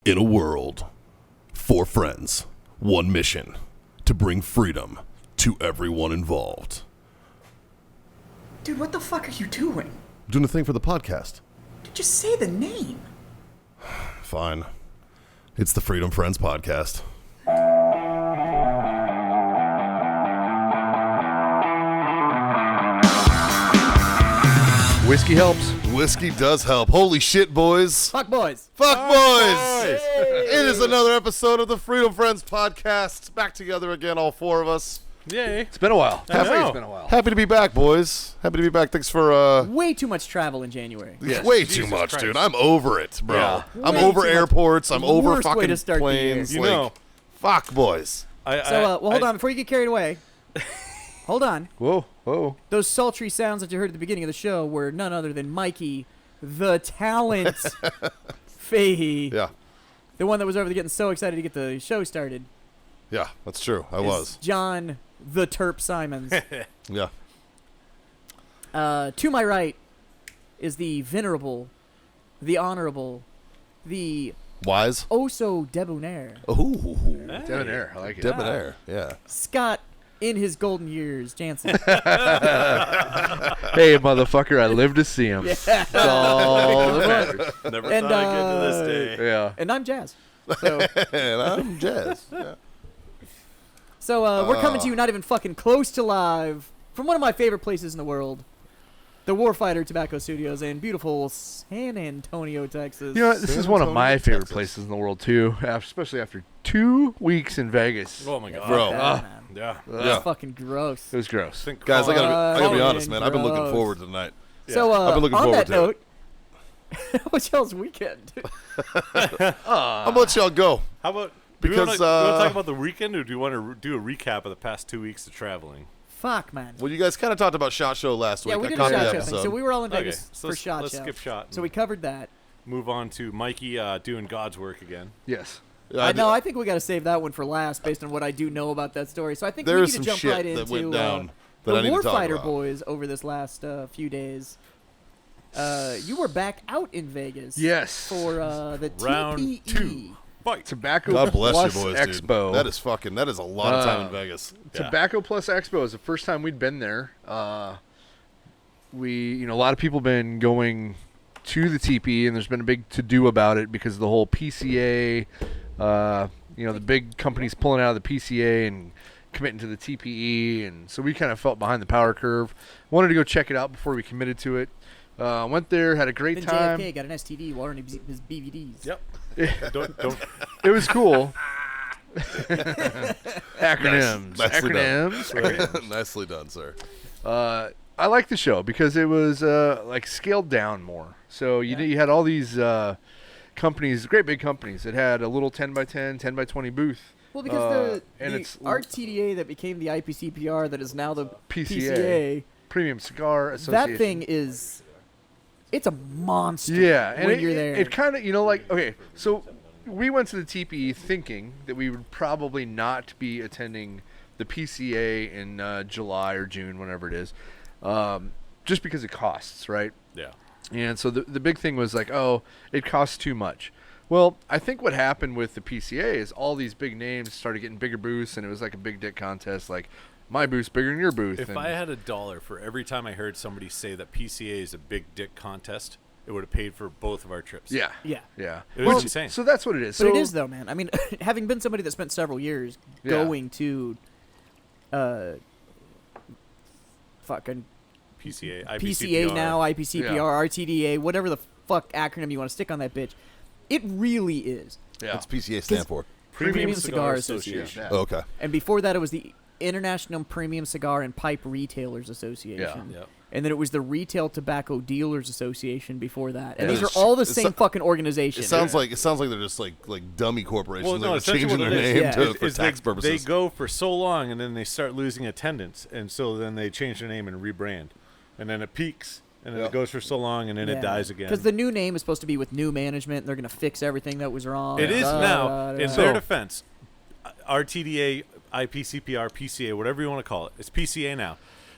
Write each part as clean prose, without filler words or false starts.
In a world, 4 friends, 1 mission, to bring freedom to everyone involved. Dude, what the fuck are you doing? I'm doing a thing for the podcast. Just say the name. Fine. It's the Freedom Friends Podcast. Whiskey helps. Whiskey does help. Holy shit, boys. Fuck boys. Fuck boys. Hey. It is another episode of the Freedom Friends Podcast. Back together again, all 4 of us. Yay. It's been a while. know. It's been a while. Happy to be back, boys. Happy to be back. Thanks for Way too much travel in January. Yes. way Jesus too much, Christ. dude. I'm over it, bro. Yeah. I'm Way over too much. airports. I'm over Worst way fucking to start the year. planes. You like, know. fuck, boys. So, hold on. Before you get carried away, hold on. Whoa. Those sultry sounds that you heard at the beginning of the show were none other than Mikey, the talent Fahey, Yeah. the one that was over there getting so excited to get the show started. Yeah, that's true. I is was. John, the Terp Simons. Yeah. To my right is the venerable, the honorable, the Wise. oh-so debonair, Ooh. Debonair. I like it. Debonair. Yeah. Scott in his golden years, Jansen. Hey, motherfucker, I live to see him. That's all that matters. Never And, thought I'd get to this day. Yeah. And I'm Jazz. So, And I'm Jazz. Yeah. we're coming to you not even fucking close to live from one of my favorite places in the world, the Warfighter Tobacco Studios in beautiful San Antonio, Texas. You know what? This San is one of Antonio, my favorite Texas. places in the world, too, especially after 2 weeks in Vegas. Oh my god. Bro. Yeah, man. Yeah. That's Yeah. fucking gross. It was gross. Think Guys, I gotta be Fucking honest, man. I've been looking gross. forward to tonight. So, I've been looking on forward that to note, what's y'all's weekend? I'm gonna let y'all go. How about Because, do you want to talk about the weekend, or do you want to do a recap of the past 2 weeks of traveling? Fuck, man. Well, you guys kind of talked about SHOT Show last week. Yeah, we I did a caught SHOT the Show thing. episode. So we were all in Okay, Vegas so for SHOT let's Show. skip SHOT. So we covered that. Move on to Mikey doing God's work again. Yes. Yeah, I know. I think we got to save that one for last, based on what I do know about that story. So I think There we is need to some jump shit right that into went down that the I need to talk Warfighter about. boys over this last few days. You were back out in Vegas. Yes. For the Round TPE. 2. Fight. Tobacco God bless Plus you, boys, Expo. dude. That is a lot of time in Vegas. Yeah. Tobacco Plus Expo is the first time we'd been there. A lot of people been going to the TPE, and there's been a big to-do about it because of the whole PCA. The big companies pulling out of the PCA and committing to the TPE, and so we kind of felt behind the power curve. Wanted to go check it out before we committed to it. Went there, had a great Then time. JFK got an STD while running his BVDs. Yep. don't. It was cool. Acronyms. Nicely done. Acronyms. Nicely done, sir. I like the show because it was scaled down more. So you had all these companies, great big companies, that had a little 10x10, 10x20 booth. Well, because and the it's RTDA that became the IPCPR that is now the PCA, PCA, Premium Cigar Association. that thing is, it's a monster. Yeah, and when you're there. It kind of, okay, so we went to the TPE thinking that we would probably not be attending the PCA in July or June, whenever it is, just because it costs, right? Yeah. And so the big thing was like, oh, it costs too much. Well, I think what happened with the PCA is all these big names started getting bigger booths, and it was like a big dick contest, like my booth's bigger than your booth. If and I had $1 for every time I heard somebody say that PCA is a big dick contest, it would have paid for both of our trips. yeah, Yeah. It was insane. So that's what it is. But So it is, though, man. I mean, having been somebody that spent several years Yeah. going to fucking PCA, PCA now, IPCPR, Yeah. RTDA, whatever the fuck acronym you want to stick on that bitch, it really is. yeah. What's PCA stand for? Premium Cigar Association. Yeah. Oh, okay. And before that, it was the International Premium Cigar and Pipe Retailers Association. Yeah. And then it was the Retail Tobacco Dealers Association before that. And Yeah. these are all the It's same so- fucking organizations. It sounds like they're just like dummy corporations Well, that no, are essentially changing what their it is, name yeah, for is tax purposes. They go for so long, and then they start losing attendance, and so then they change their name and rebrand, and then it peaks, and then Yeah. it goes for so long, and then it dies again. Because the new name is supposed to be with new management. And they're going to fix everything that was wrong. It is now, in So- their defense, RTDA, IPCPR, PCA, whatever you want to call it, it's PCA now.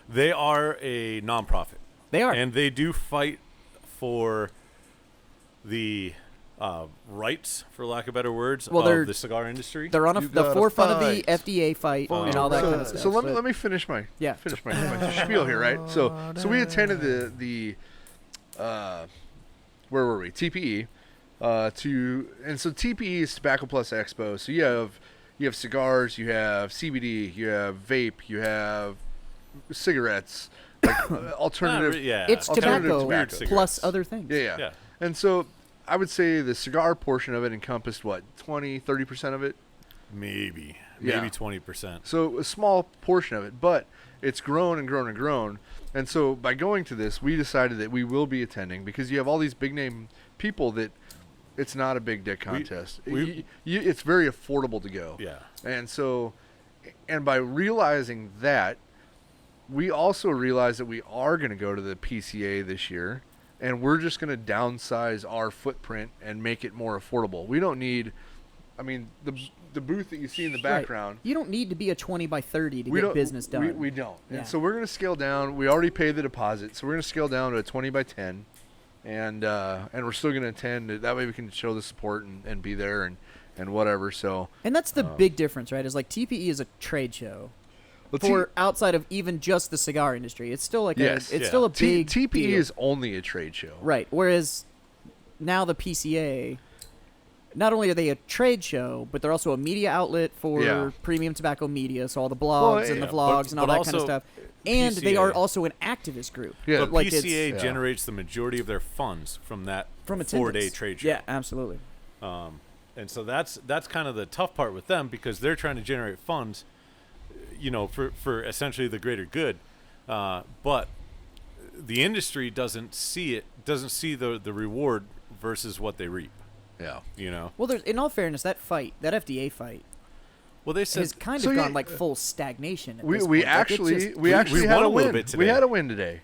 They are a nonprofit. They are. And they do fight for the rights, for lack of better words, Well, they're- of the cigar industry. They're on You the gotta forefront of the fight. FDA fight and all that so, kind of stuff. So let but- me finish my Yeah. my spiel here, right? So we attended the where were we? TPE so TPE is Tobacco Plus Expo. So you have cigars, you have CBD, you have vape, you have cigarettes, like alternative. It's alternative tobacco tobacco. plus other things. Yeah. Yeah. And so I would say the cigar portion of it encompassed what, 20-30% of it. Maybe Yeah. 20%. So a small portion of it, but it's grown and grown and grown. And so by going to this, we decided that we will be attending because you have all these big name people that it's not a big dick contest. It's very affordable to go. Yeah. And so, and by realizing that, we also realized that we are going to go to the PCA this year, and we're just going to downsize our footprint and make it more affordable. We don't need, I mean, the booth that you see in the background. Right. You don't need to be a 20 by 30 to We get don't- business done. We don't. Yeah. And so we're going to scale down. We already paid the deposit, so we're going to scale down to a 20 by 10. And we're still going to attend. That way we can show the support and be there and whatever. So And that's the big difference, right? Is like TPE is a trade show for outside of even just the cigar industry. It's still like Yes. it's still a big TPE deal. is only a trade show. Right. Whereas now the PCA, not only are they a trade show, but they're also a media outlet for Yeah. premium tobacco media, so all the blogs and the yeah. vlogs and all But that kind of also stuff. And they are PCA. also an activist group. Yeah. But like it's- PCA yeah. generates the majority of their funds from that from 4-day attendance. trade show. Yeah, absolutely. And so that's kind of the tough part with them because they're trying to generate funds, for essentially the greater good. But the industry doesn't see the reward versus what they reap. Yeah. Well, there's in all fairness, that FDA fight, Well, they said has kind So of yeah, gone like full stagnation. At We this we point. Like, it's actually just- we actually we had won a a little win. bit We today. had a win today.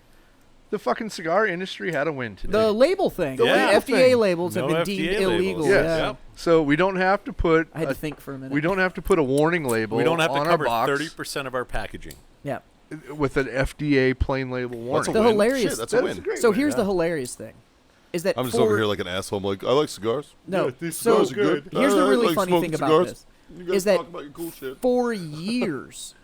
The fucking cigar industry had a win today. the label thing. The The label FDA thing. labels have No been FDA deemed labels. illegal. Yes. Yeah. Yep. So we don't have to put I had to think for a minute. we don't have to put a warning label. we don't have to on cover our box 30% of our packaging. Yeah. with an FDA plain label That's a warning. The win. hilarious- Shit, that's a That win. is a great So win, here's yeah. the hilarious thing, is that I'm just for, over here like an asshole. I'm like, I like cigars. no. Yeah, these So cigars are good. here's the I really like funny smoking thing about cigars. this You guys is that talk about your cool shit. for years,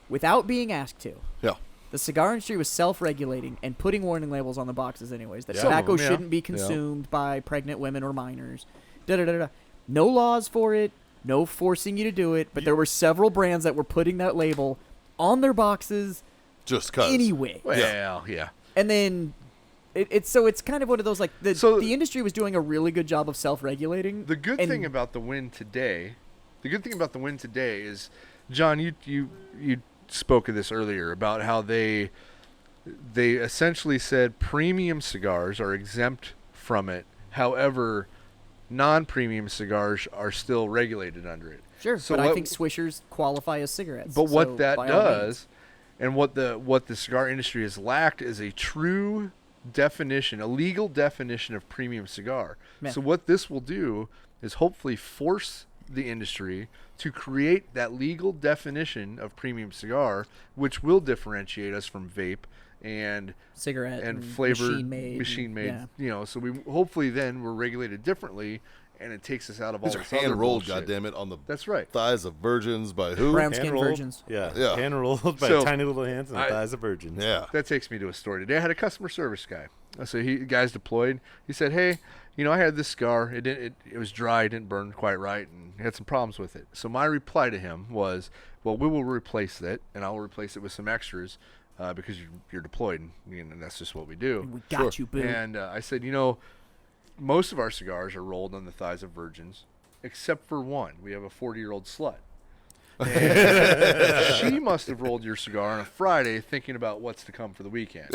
without being asked to, Yeah. the cigar industry was self-regulating and putting warning labels on the boxes anyways that Some of tobacco them, yeah. shouldn't be consumed by pregnant women or minors. Da-da-da-da. No laws for it, no forcing you to do it, but there were several brands that were putting that label on their boxes Just cause. anyway. Well, Yeah. yeah. And then it's kind of one of those like So- the industry was doing a really good job of self-regulating. The good and- thing about the win today is, John, you spoke of this earlier about how they essentially said premium cigars are exempt from it. However, non-premium cigars are still regulated under it. Sure, So but I what- think Swishers qualify as cigarettes. But so what that by all means. does, and what the cigar industry has lacked, is a true definition, a legal definition of premium cigar. Yeah. So what this will do is hopefully force the industry to create that legal definition of premium cigar, which will differentiate us from vape and cigarette and flavored machine made. Yeah. You know, so we hopefully then we're regulated differently, and it takes us out of all These are this other hand rolled, bullshit. goddammit, on the That's right. thighs of virgins by who? Brown skin Hand-rolled. virgins. Yeah. Yeah. Hand rolled by So, tiny little hands and the I- thighs of virgins. Yeah. That takes me to a story today. I had a customer service guy. So the guy's deployed. He said, "Hey, I had this cigar. It was dry, it didn't burn quite right, and had some problems with it." So my reply to him was, "Well, we will replace that, and I'll replace it with some extras because you're deployed, and that's just what we do." We got you, boo. And I said, most of our cigars are rolled on the thighs of virgins, except for one. We have a 40-year-old slut. And she must have rolled your cigar on a Friday thinking about what's to come for the weekend.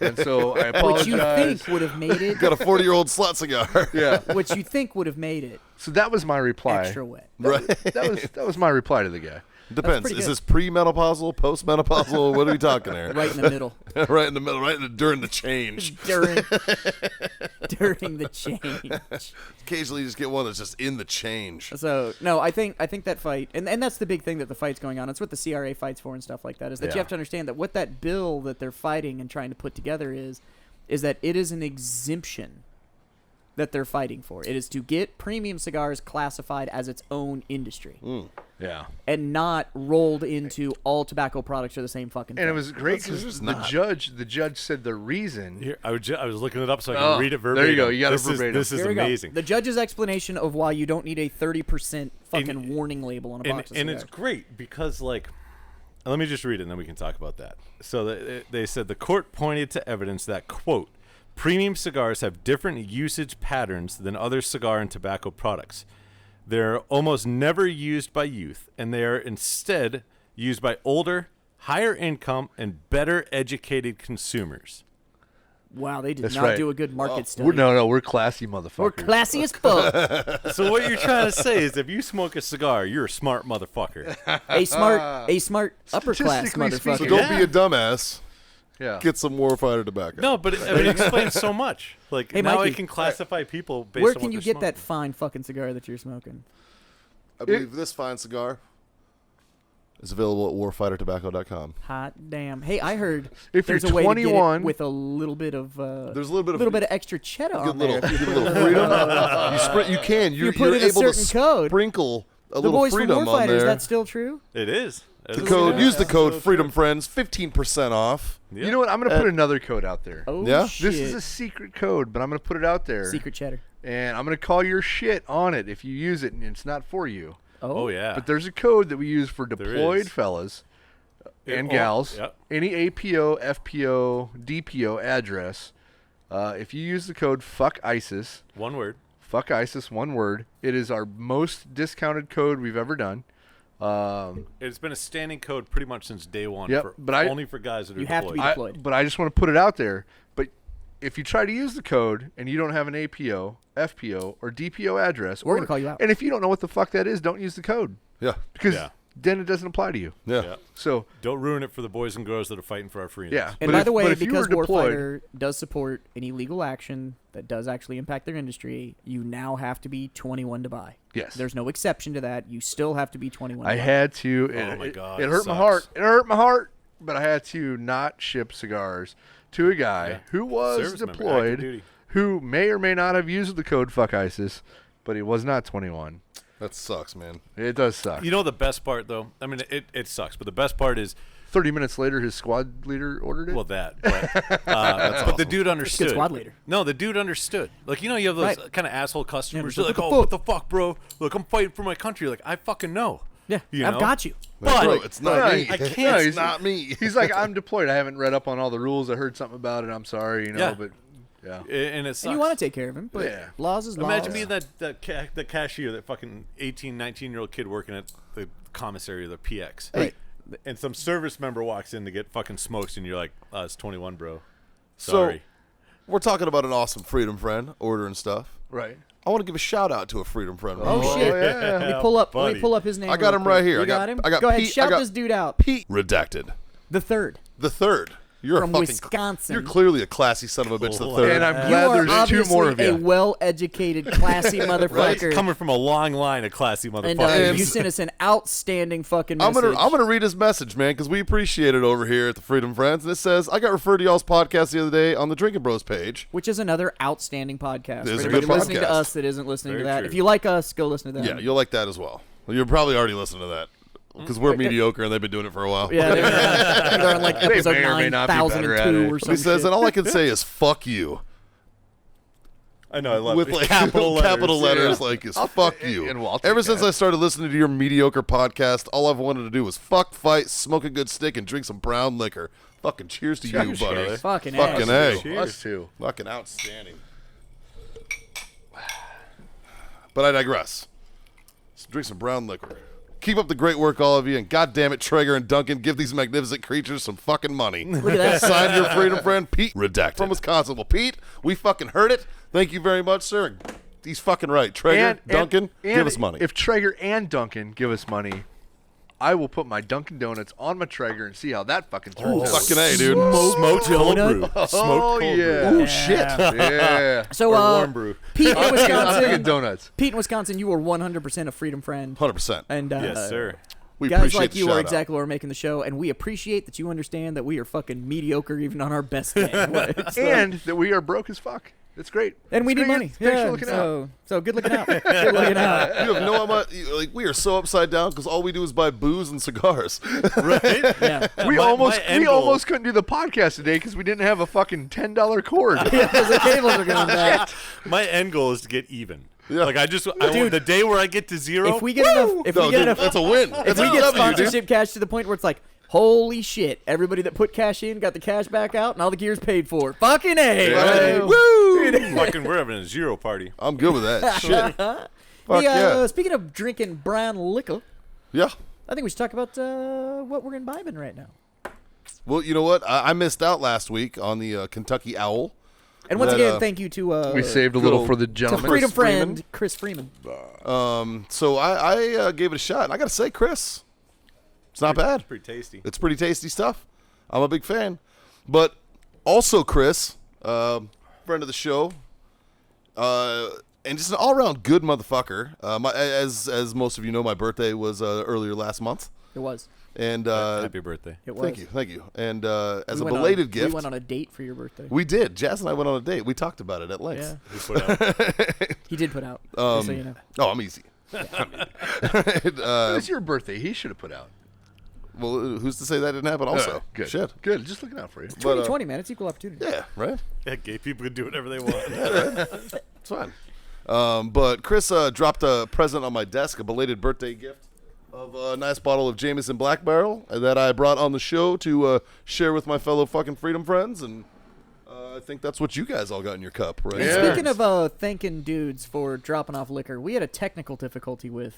And so I Which you apologize. think would have made it. Got a 40-year-old slut cigar. Yeah. Which you think would have made it So that was my reply. extra wet. Right. That was my reply to the guy. Depends. pretty Is good. this pre-menopausal, post-menopausal? What are we talking here? Right in the middle. Right in the middle, during the change. during the change. Occasionally you just get one that's just in the change. So no, I think that fight, and that's the big thing that the fight's going on. It's what the CRA fights for and stuff like that. Is that Yeah. you have to understand that what that bill that they're fighting and trying to put together is that it is an exemption that they're fighting for. It is to get premium cigars classified as its own industry. Yeah. And not rolled into all tobacco products are the same fucking thing. And it was great because just the not. judge said the reason. Here, I was looking it up so I can read it verbatim. There you go. You got it this verbatim. This is Here we go. amazing. The judge's explanation of why you don't need a 30% fucking warning label on a box of and cigars. it's great because, like, let me just read it and then we can talk about that. So they said the court pointed to evidence that, quote, premium cigars have different usage patterns than other cigar and tobacco products. They're almost never used by youth, and they are instead used by older, higher income, and better educated consumers. Wow, they did That's not right. do a good market study. We're classy motherfuckers. We're classy as fuck. So what you're trying to say is if you smoke a cigar, you're a smart motherfucker. a smart upper class Statistically motherfucker. So speaking. don't be a dumbass. Yeah. Get some Warfighter tobacco. No, but it explains so much. Like, Hey, now Mikey, I can classify people based Where on can what you they're get that smoking. fine fucking cigar that you're smoking? I believe this fine cigar is available at warfightertobacco.com. Hot damn. Hey, I heard If there's you're a way to get 21 it with a little bit of There's a little bit of extra cheddar good on there. little, good little freedom. You're put in a able to certain code. sprinkle a The little boys from freedom on Warfighter, is there. that still true? It is. The code. Use the code Freedom Friends, 15% off. Yeah. You know what? I'm going to put another code out there. Oh, Yeah? shit. This is a secret code, but I'm going to put it out there. secret cheddar. And I'm going to call your shit on it if you use it and it's not for you. Oh, yeah. But there's a code that we use for deployed is. fellas and Oh, gals. yep. Any APO, FPO, DPO address. If you use the code fuck ISIS, One word. fuck ISIS, one word, it is our most discounted code we've ever done. It's been a standing code pretty much since day one. Yep, for, but I- only for guys that are You have to be deployed. deployed. But I just want to put it out there. But if you try to use the code and you don't have an APO, FPO, or DPO address, We're gonna call you out. And if you don't know what the fuck that is, don't use the code Yeah. because Yeah. then it doesn't apply to you. Yeah. Yeah. So Don't ruin it for the boys and girls that are fighting for our freedom. yeah. And but by if- the way, but if you because were deployed, Warfighter does support any legal action that does actually impact their industry, you now have to be 21 to buy. yes, There's no exception to that. You still have to be 21 to I buy. had to. Oh And my God, it it hurt my sucks. heart. It hurt my heart. But I had to not ship cigars to a guy Yeah. who was Service member, active deployed, duty. who may or may not have used the code fuck ISIS, but he was not 21. That sucks, man. It does suck. You know the best part, though? I mean, it sucks, but the best part is, 30 minutes later, his squad leader ordered it. well, that. But, but the dude understood. squad leader. No, the dude understood. Like, you know, you have those Right. kind of asshole customers. Yeah, They're like, what oh, the what the fuck, bro? Look, I'm fighting for my country. Like, I fucking know. Yeah, You I've know? got you. But Bro, it's not No, me. I can't- No, It's not me. He's like, I'm deployed. I haven't read up on all the rules. I heard something about it. I'm sorry, you know, Yeah. but yeah. and it sucks. And you want to take care of him, but Yeah. laws is laws. Imagine being the cashier, that fucking 18, 19-year-old kid working at the commissary of the PX. Right. And some service member walks in to get fucking smoked, and you're like, it's 21, bro. So, Sorry. we're talking about an awesome Freedom Friend ordering stuff. Right. I want to give a shout out to a Freedom Friend. Oh, right shit. yeah. Let me pull up. Let buddy. me pull up his name. I got real him right quick. here. You I got- him. I got Go ahead. Pete- I Shout got- this dude out. Pete Redacted. The third. The third. You're From a fucking, Wisconsin. You're clearly a classy son of a bitch. The Cool. third. And I'm You glad are there's two obviously more of a you. well-educated, classy motherfucker. Coming from a long line of classy And motherfuckers. you sent us an outstanding fucking I'm message. gonna read his message, man, because we appreciate it over here at the Freedom Friends. And it says, I got referred to y'all's podcast the other day on the Drinking Bros page. Which is another outstanding podcast. It is For a good anybody listening podcast. to us that isn't listening Very to that. true. If you like us, go listen to that. Yeah, you'll like that as well. You're probably already listening to that because we're mediocre and they've been doing it for a while. Yeah, they're on like They episode may or may not be better at 9002 it. or He something. says, and all I can say is fuck you. I know, I love With it. like capital letters. capital letters, Yeah. like is fuck you. and we'll take Ever since that. I started listening to your mediocre podcast, all I've wanted to do was fuck, fight, smoke a good stick, and drink some brown liquor. Fucking cheers to you, Cheers, buddy. brother. Fucking Fucking A. A. Cheers. Us too. Fucking outstanding. But I digress. Let's drink some brown liquor. Keep up the great work, all of you, and goddamn it, Traeger and Duncan, give these magnificent creatures some fucking money. Look at that. Sign your Freedom Friend, Pete Redacted from Wisconsin. Well, Pete, we fucking heard it. Thank you very much, sir. He's fucking right. Traeger, Duncan, give us money. If Traeger and Duncan give us money, I will put my Dunkin' Donuts on my Traeger and see how that fucking turns out. Fucking A, dude. Smoked cold donut? brew. Smoked Oh, cold yeah. brew. Oh, shit. Yeah. So, Or warm brew. Pete in I'm thinking Wisconsin. donuts. Pete in Wisconsin, you were 100% a Freedom Friend. 100%. And Yes, sir. We guys appreciate like the you are shout-out. exactly what are making the show, and we appreciate that you understand that we are fucking mediocre even on our best day. It's like- And that we are broke as fuck. It's great. And we It's need great. money. Thanks for looking out. So good looking out. Good looking out. You have no idea. Like, we are so upside down because all we do is buy booze and cigars. Right? Yeah. We My almost end goal- almost couldn't do the podcast today because we didn't have a fucking $10 cord. Because the cables are going back. My end goal is to get even. Yeah. Like I want the day where I get to zero. If we get enough, if No, we get dude, enough, that's a win. if That's we a get W, dude. sponsorship cash to the point where it's like, holy shit, everybody that put cash in got the cash back out and all the gear's paid for. Fucking A. Right. Right. Woo! fucking, we're having a zero party. I'm good with that shit. Fuck yeah. Speaking of drinking brown liquor, Yeah. I think we should talk about what we're imbibing right now. Well, you know what? I missed out last week on the Kentucky Owl. And once That, again, thank you to We saved a little Cool. for the to gentleman. Freedom Freeman. Friend Chris Freeman. So I gave it a shot. And I got to say, Chris, it's not bad. Pretty tasty. It's pretty tasty stuff. I'm a big fan. But also, Chris, friend of the show, and just an all-around good motherfucker. As most of you know, my birthday was earlier last month. It was. And Happy birthday. It was. thank you. And as We a went belated on, gift, we went on a date for your birthday. we did. Jazz and I went on a date. We talked about it at length. Yeah, We put out. he did put out. Just so you know. Oh, I'm easy. It was your birthday. He should have put out. Well, who's to say that didn't happen also? Good. Shit. Good. Just looking out for you. But, 2020, man, it's equal opportunity. yeah, right? Yeah, gay people can do whatever they want. It's fine. But Chris dropped a present on my desk, a belated birthday gift of a nice bottle of Jameson Black Barrel that I brought on the show to share with my fellow fucking Freedom friends. And I think that's what you guys all got in your cup, right? And Yeah. speaking of thanking dudes for dropping off liquor, we had a technical difficulty with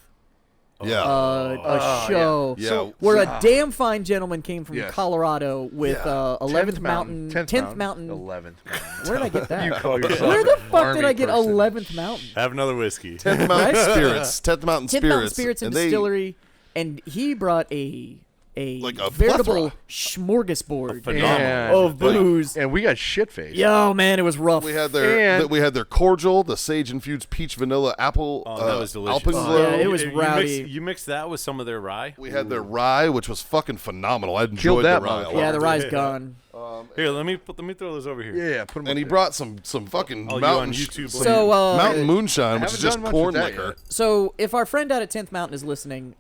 Yeah. a show Yeah. So- where a damn fine gentleman came from Yes. Colorado with 11th Mountain, 10th Mountain. 11th Mountain. Where did I get that? You call yourself Where the an fuck did army I get person. 11th Mountain? Have another whiskey. 10th Mountain Spirits. 10th 10th Mountain Mountain Spirits. Spirits and they- Distillery, and he brought a Like a veritable plethora. smorgasbord Phenomenal. of booze. And we got shit faced. Yo, man, it was rough. We had their And- we had their cordial, the sage infused peach vanilla apple. Oh, that was delicious. Alpenglow. Yeah, it was You rowdy. You mixed that with some of their rye. We had their rye, which was fucking phenomenal. I enjoyed Killed that the rye a motherfucker. lot. Yeah, the rye's gone. Here, let me throw those over here. Yeah, put them And he brought some fucking Oh, you mountain on YouTube? some So, mountain moonshine, which haven't is just done much corn with that liquor. yet. So if our friend out at 10th Mountain is listening,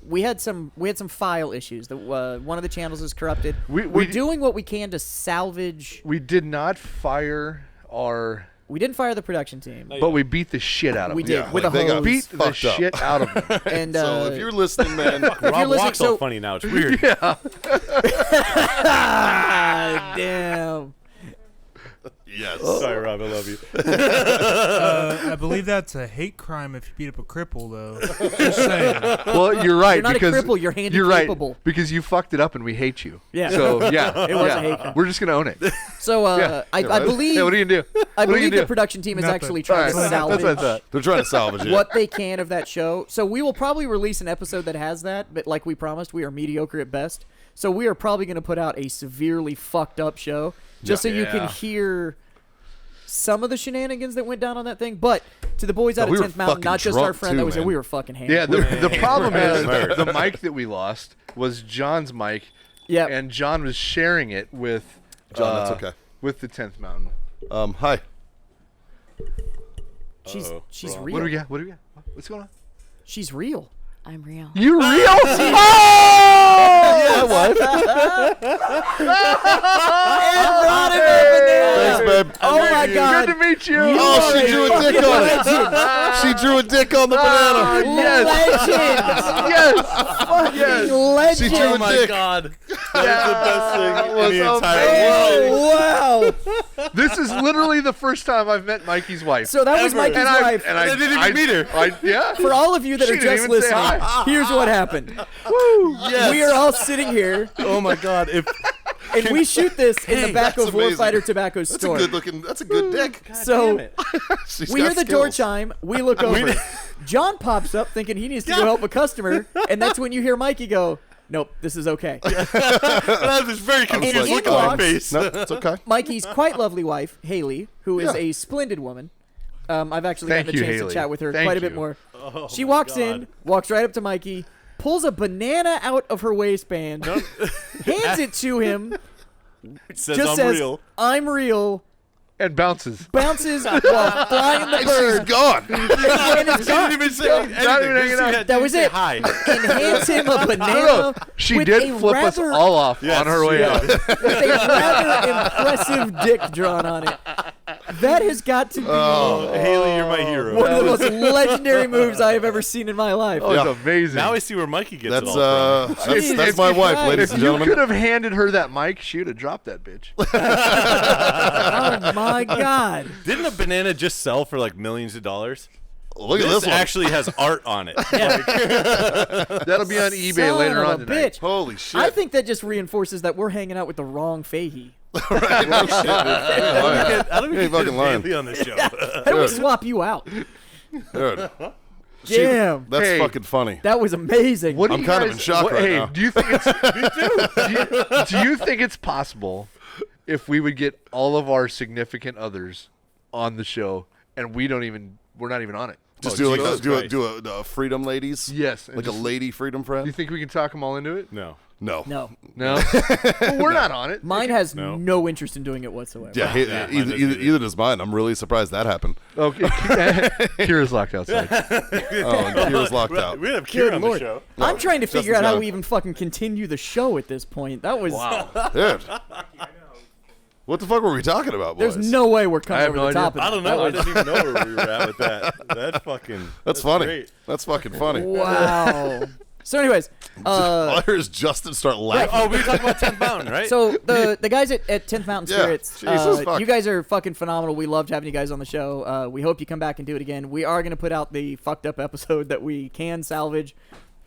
we had some file issues. That one of the channels is corrupted. We- We're we- doing what we can to salvage. We did not fire our, We didn't fire the production team, but we beat the shit out of we them. did Yeah, with like a they got hose. Beat the fucked up. shit out of them. And So if you're listening, man, you're Rob listening- walks all so- funny now. It's weird. ah, damn. yes. Sorry, Rob. I love you. I believe that's a hate crime if you beat up a cripple, though. Just saying. Well, you're right. You're not a because cripple, you're handy You're right, capable. because you fucked it up and we hate you. Yeah. So, yeah. It was yeah. a hate crime. We're just going to own it. So Yeah. I right. believe Yeah, what are you going to do? I What are you believe gonna the do? production team is Nothing. actually All trying right. to That's salvage what I thought. They're trying to salvage it. what they can of that show. So we will probably release an episode that has that, but like we promised, we are mediocre at best. So we are probably going to put out a severely fucked up show just so you can Yeah. hear some of the shenanigans that went down on that thing. But to the boys out we of were 10th Mountain, fucking not just our drunk friend too, that was there, man. we were fucking hammered. Yeah, the problem is Right. the mic that we lost was John's mic, Yeah. and John was sharing it with John, that's okay. with the 10th Mountain. Hi. she's Uh-oh. Wrong. real. What do we got? What do we got? What's going on? She's real. I'm real. You real? Oh! Yeah, wife. Thanks, babe. Oh my God. Good to meet you. Oh, are she a drew a dick fucking on it. legend. She drew a dick on the banana. yes. Legend. Yes. Yes. Legend. She drew a Oh my dick. God. That is the best thing was in the entire world. Oh, wow. This is literally the first time I've met Mikey's wife. So that was Ever. Mikey's and wife. I didn't even meet her. Yeah. For all of you that She are didn't just even say listening, hi. here's what happened. Yes. We are all sitting here, Oh my God. If and we shoot this in the back That's of amazing. Warfighter Tobacco's That's a store. good looking. That's a good dick. So She's we got hear the door skills. chime. We look over. John pops up thinking he needs to go help a customer, and that's when you hear Mikey go, "Nope, this is okay." I have this very confused like, look on my "Oh, face. No, it's okay. Mikey's quite lovely wife, Haley, who is Yeah. a splendid woman. I've actually Thank gotten the you, chance Haley. to chat with her Thank quite a bit you. more. Oh She my walks God. in, walks right up to Mikey, pulls a banana out of her waistband, hands it to him, It says just I'm says, real. "I'm real. And bounces. bounces while flying the And bird. she's gone. And it's She gone. didn't even say anything. Not even hanging She out. had- That was didn't say it. Hi. And hands him a banana. No, she with did a flip us rather, all off Yes, on her she way did. out. with a rather impressive dick drawn on it. That has got to be Haley, you're my hero. one of the most legendary moves I have ever seen in my life. Oh, it's Yeah. amazing. Now I see where Mikey gets That's it all from. Jesus that's my wife, Christ. ladies if and you gentlemen. could have handed her that mic, she would have dropped that bitch. Oh my God. Didn't a banana just sell for like millions of dollars? Look at this one. actually has art on it. That'll be on eBay Son later of on a tonight. bitch. Holy shit. I think that just reinforces that we're hanging out with the wrong Fahey. Right, no shit, dude. I don't You even ain't fucking lying. Haley on the show. How do we swap you out? Dude. Damn. That's Hey. fucking funny. That was amazing. What do I'm you kind of guys- in shock what- right hey, now. do you think it's do you think it's possible if we would get all of our significant others on the show and we're not even on it? Just Oh, do like Jesus a freedom ladies. Yes. and Like a just- lady freedom Do friend. you think we can talk them all into it? No. No. No. No. Well, we're not on it. Mine has No. no interest in doing it whatsoever. Yeah, Yeah, mine either, doesn't either. either does mine. I'm really surprised that happened. Okay. Kira's locked outside. Oh, and Kira's locked out. We have Kira Good on Lord. the show. I'm trying to figure Justin's out how gone. we even fucking continue the show at this point. That was Dude. What the fuck were we talking about, boys? there's no way we're coming I have over no the idea. top of I that. don't know. I That didn't even know where we were at with that. That's fucking. That's funny. Great. That's fucking funny. was- wow. So anyways, All I heard is Justin start laughing. Oh, we were talking about 10th Mountain, right? so the guys at 10th Mountain Yeah, Spirits, Jesus fuck. you guys are fucking phenomenal. We loved having you guys on the show. We hope you come back and do it again. We are going to put out the fucked up episode that we can salvage,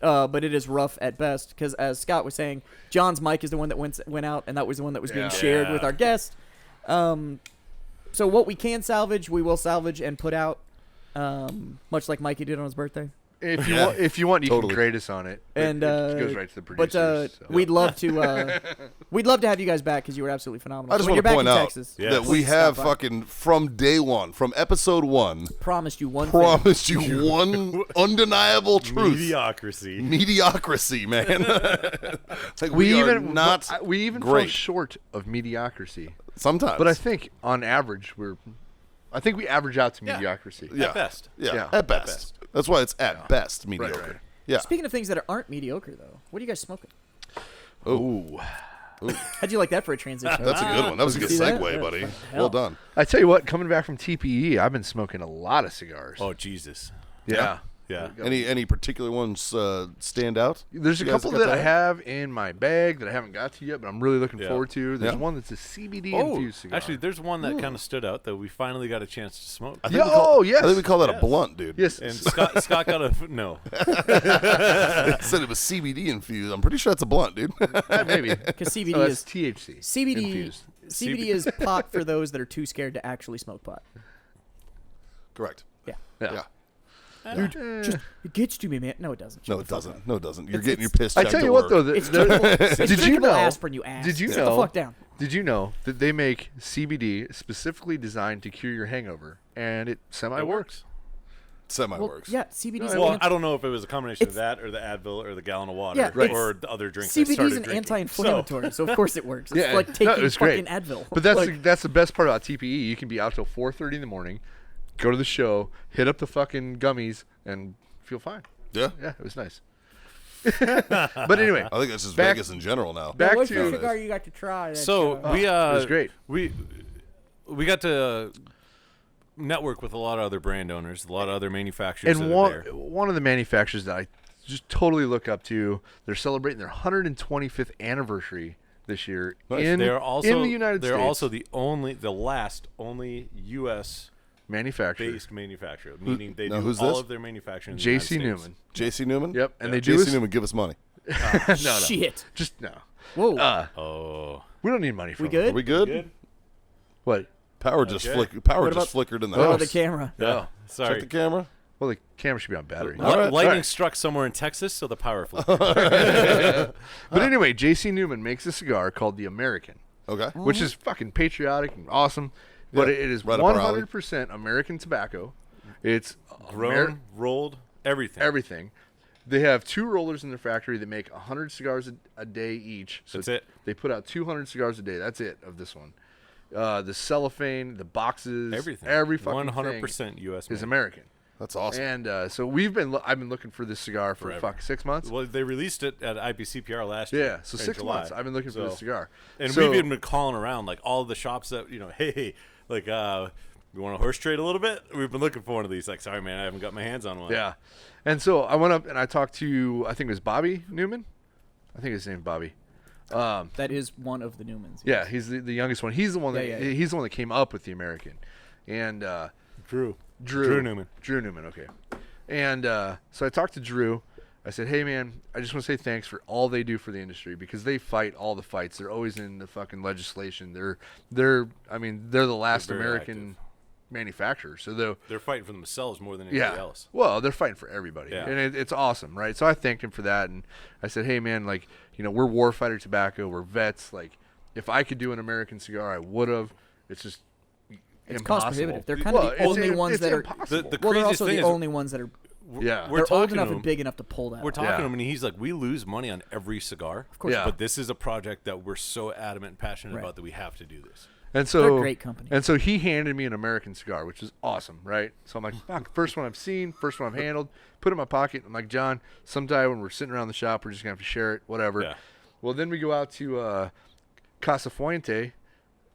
but it is rough at best because, as Scott was saying, John's mic is the one that went out, and that was the one that was being Yeah. shared Yeah. with our guest. So what we can salvage, we will salvage and put out, much like Mikey did on his birthday. If you Yeah. want, you Totally. can grade us on it. And it goes right to the but producers. so. we'd love to we'd love to have you guys back because you were absolutely phenomenal. I just when want you're to back point in out Texas, Yeah. that we please have stop by. fucking from day one, from episode 1, promised you one thing. promised you one undeniable truth. Mediocrity. Mediocrity, man. Like we are even not we even fell great. short of mediocrity. sometimes. But I think on average I think we average out to Yeah. mediocrity. yeah. At best. Yeah, Yeah. at best. That's why it's at best mediocre. right. Yeah. Speaking of things that aren't mediocre, though, what are you guys smoking? Ooh. How'd you like that for a transition? That's a good one. That was a good See that? segue, Yeah. buddy. Hell. Well done. I tell you what, coming back from TPE, I've been smoking a lot of cigars. Oh, Jesus. yeah. Yeah. Any particular ones stand out? There's a You guys couple got that I that? have in my bag that I haven't got to yet, but I'm really looking Yeah. forward to. There's Yeah. one that's a CBD Oh, infused cigar. actually, there's one that kind of stood out that we finally got a chance to smoke. I think Yeah, we call, oh, yes. I think we call that Yes. a blunt, dude. yes. And Scott got a no. It said it was CBD infused. I'm pretty sure that's a blunt, dude. maybe. Because CBD Oh, that's is THC. CBD. infused. CBD is pot for those that are too scared to actually smoke pot. Correct. Yeah. Yeah. It gets to me, man. No, it doesn't. No, Shut it the fuck doesn't. up. No, it doesn't. You're It's- getting your it's- piss I checked tell at you what, work. though, It's drinkable. did you know? aspirin, you ass. Did you Sit know? the fuck down. Did you know that they make CBD specifically designed to cure your hangover, and it semi It works? Semi Well, works. yeah, CBD's Well, an I don't know if it was a combination of It's- that or the Advil or the gallon of water Yeah, Right. or the other drinks I CBD's started an drinking. anti-inflammatory, so of course it works. It's Yeah, like no, taking it was fucking great. Advil. But that's Like, that's the best part about TPE. You can be out till 4:30 in the morning, go to the show, hit up the fucking gummies, and feel fine. Yeah. Yeah, it was nice. But anyway, I think that's just Back- Vegas in general now. back what's the to cigar you got to try? that, So we it was great. We got to network with a lot of other brand owners, a lot of other manufacturers. and that are there. one of the manufacturers that I just totally look up to. They're celebrating their 125th anniversary this year in They're also in the United they're States. also the last only U.S. manufacturer. based manufacturer, meaning they now do who's all this? of their manufacturing. in the J.C. United States. Newman. J.C. Newman? Yep, and Yeah. they do J.C. this. Newman, give us money. No, Shit. just no. Whoa. Oh, We don't need money from we them. good? Are we good? good. What? Power just Okay. Power What just about- flickered in the What about house. the camera? Yeah. No. Check Sorry. the camera. Well, the camera should be on battery. All right, Lightning all right. struck somewhere in Texas, so the power flew. But anyway, J.C. Newman makes a cigar called the American, Okay. which is fucking patriotic and awesome. But Yeah, it is right up our alley. 100% American tobacco. It's Grown, rolled, everything. everything. They have 2 rollers in their factory that make 100 cigars a day each. So That's it. They put out 200 cigars a day. That's it of this one. the cellophane, the boxes, Everything. every fucking 100% thing U.S. is made. American. That's awesome. And so I've been looking for this cigar for Forever. 6 months. Well, they released it at IBCPR last year. Yeah, so in 6 July. months I've been looking for this cigar. And So- we've even been calling around, like, all the shops that, hey, like, we want to horse trade a little bit? We've been looking for one of these. Like, sorry, man, I haven't got my hands on one. Yeah. And so I went up and I talked to, I think it was Bobby Newman. I think his name's Bobby. That is one of the Newmans. Yeah, he's the youngest one. He's the one that Yeah. he's the one that came up with the American. And Drew Newman. Drew Newman, okay. And so I talked to Drew. I said, hey, man, I just want to say thanks for all they do for the industry because they fight all the fights. They're always in the fucking legislation. They're the last They're very American manufacturer. So They're fighting for themselves more than anybody yeah. else. Well, they're fighting for everybody. Yeah. And it's awesome, right? So I thanked him for that. And I said, hey, man, like, we're Warfighter Tobacco. We're vets. Like, if I could do an American cigar, I would have. It's just It's impossible. cost prohibitive. They're kind of the only ones that are. impossible. The Well, they're craziest also thing the is only ones that are. Yeah. We're They're old talking enough to and him. big enough to pull that. We're off. talking Yeah. to him, and he's like, we lose money on every cigar. Of course. Yeah. But this is a project that we're so adamant and passionate Right. about that we have to do this. And so They're a great company. And so he handed me an American cigar, which is awesome, right? So I'm like, fuck, first one I've seen, first one I've handled, put it in my pocket. I'm like, John, sometime when we're sitting around the shop, we're just gonna have to share it, whatever. Yeah. Well, then we go out to Casa Fuente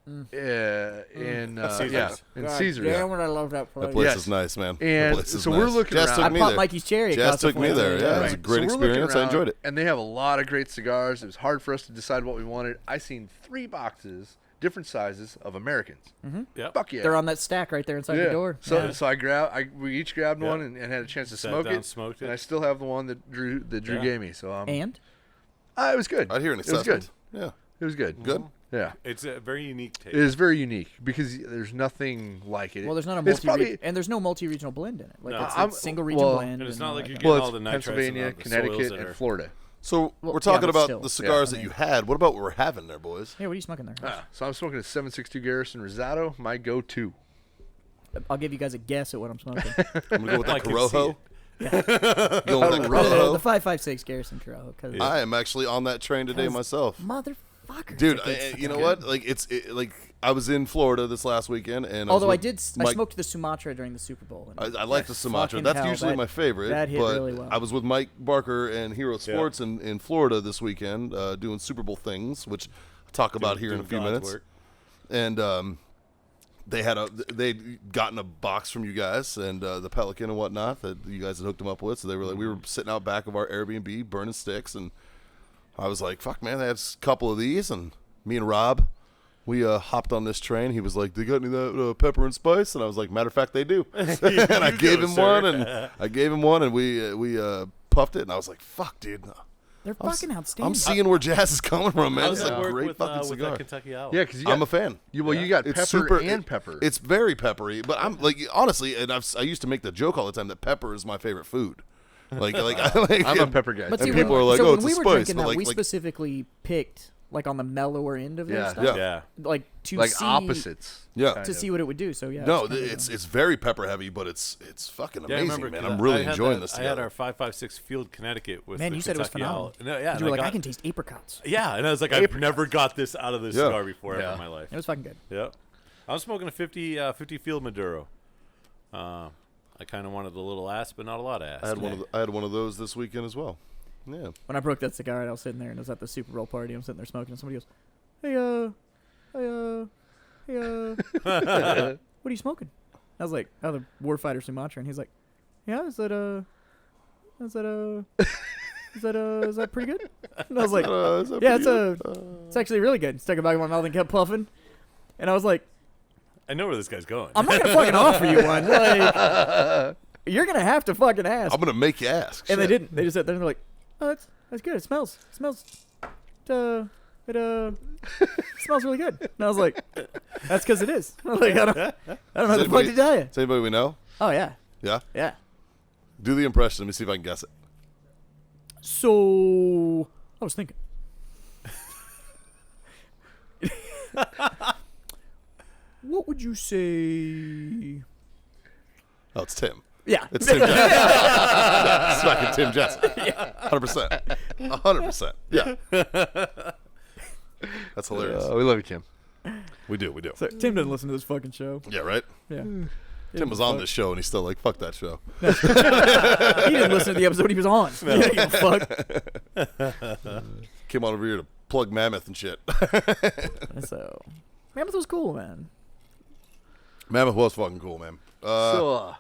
in Caesar's. yeah, in Caesars. Damn, what I love that place. That place Yes. is nice, man. That And place is so we're nice. looking Jazz around. took I me popped there. Mikey's cherry. at Jazz Casa took me Fuente. there. Yeah, it was a Right. great So we're looking experience. I enjoyed around, it. And they have a lot of great cigars. It was hard for us to decide what we wanted. I seen 3 boxes, different sizes of Americans. Yep. Fuck yeah. They're on that stack right there inside Yeah. the door. So Yeah. we each grabbed Yeah. one and had a chance to Sat smoke down, it. smoked And it. I still have the one that Drew Yeah. gave me. So And it was good. I'd hear an It was assessment. good. Yeah. It was good. Good. Yeah. It's a very unique taste. It is very unique because there's nothing like it. well, there's not a It's multi probably- and there's no multi-regional blend in it. Like No. it's I'm- a single region well- blend. And it's and not all like that you kind get well, all it's the nitrites Pennsylvania, and the soils Connecticut, that and are- Florida. So Well, we're talking but about still. the cigars Yeah. that you had. What about what we're having there, boys? Hey, what are you smoking there? So I'm smoking a 762 Garrison Rosado, my go-to. I'll give you guys a guess at what I'm smoking. I'm gonna go with I that can see Corojo. it. Going with that the Corojo. 556 Garrison Corojo. Cause I am actually on that train today myself. Motherfucker. Dude, That thing's you know fucking what? good. Like like I was in Florida this last weekend, and Although I was with I Mike- smoked the Sumatra during the Super Bowl. and I like the Sumatra. fucking That's hell, usually that- my favorite. that hit but really well. I was with Mike Barker and Hero Sports in Florida this weekend, doing Super Bowl things, which I'll talk about here in a Doing few God's minutes. work. And they'd gotten a box from you guys and the Pelican and whatnot that you guys had hooked them up with. So they were like, we were sitting out back of our Airbnb burning sticks, and I was like, fuck, man, they had a couple of these, and me and Rob, we hopped on this train. He was like, they got any of that pepper and spice? And I was like, matter of fact, they do. and I gave him one, and we puffed it, and I was like, fuck, dude. They're fucking outstanding. I'm seeing where Jazz is coming from, man. How It's does a that work great with, fucking with cigar. that Kentucky Owl? Yeah, because I'm a fan. you got It's pepper super and pepper. It's very peppery, but I'm like honestly, and I used to make the joke all the time that pepper is my favorite food. Like I like. I'm a pepper guy. But And see, people when, are like, so "Oh, when it's a we were spice," drinking but that, like- we like- specifically picked like on the mellower end of Yeah. their stuff. Yeah. Yeah. Like to like see opposites. Yeah. kind to of. see what it would do. So yeah. No, it's kinda it's very pepper heavy, but it's fucking Yeah, I amazing, remember, man. 'cause I'm really I had enjoying that- this I had together. our 556 Field Connecticut with Man, the you said it was Kentucky phenomenal. Owl. No, yeah, you and were I like, I got- can taste apricots. Yeah, and I was like, I've never got this out of this Yeah. cigar before ever Yeah. in my life. It was fucking good. Yep. I'm smoking a 50 Field Maduro. I kind of wanted a little ass, but not a lot of ass. I had one of those this weekend as well. Yeah. When I broke that cigar, and I was sitting there, and it was at the Super Bowl party. I'm sitting there smoking, and somebody goes, "Hey, what are you smoking?" I was like, "Oh, the Warfighter Sumatra," and he's like, "Yeah, is that pretty good?" And I was like, Is that "Yeah, pretty it's actually really good." Stuck it back in my mouth and kept puffing, and I was like, I know where this guy's going. "I'm not gonna fucking offer you one. Like, you're gonna have to fucking ask." I'm gonna make you ask. And they Shit. didn't. They just sat there and they're like, "Oh, that's good. It smells smells really good." And I was like, "That's because it is." I was like, I don't know how the fuck to tell you. Is anybody we know? Oh yeah, Yeah. yeah. Do the impression. Let me see if I can guess it. So I was thinking. What would you say? Oh, it's Tim. Yeah. It's Tim Jesse. Yeah, it's fucking Tim Jesse. 100%. 100%. Yeah. That's hilarious. We love you, Tim. We do. So Tim doesn't listen to this fucking show. Yeah, right? Yeah. Tim was on this show, and he's still like, fuck that show. He didn't listen to the episode he was on. He didn't give a fuck. Came on over here to plug Mammoth and shit. So, Mammoth was cool, man. Mammoth was fucking cool, man. So,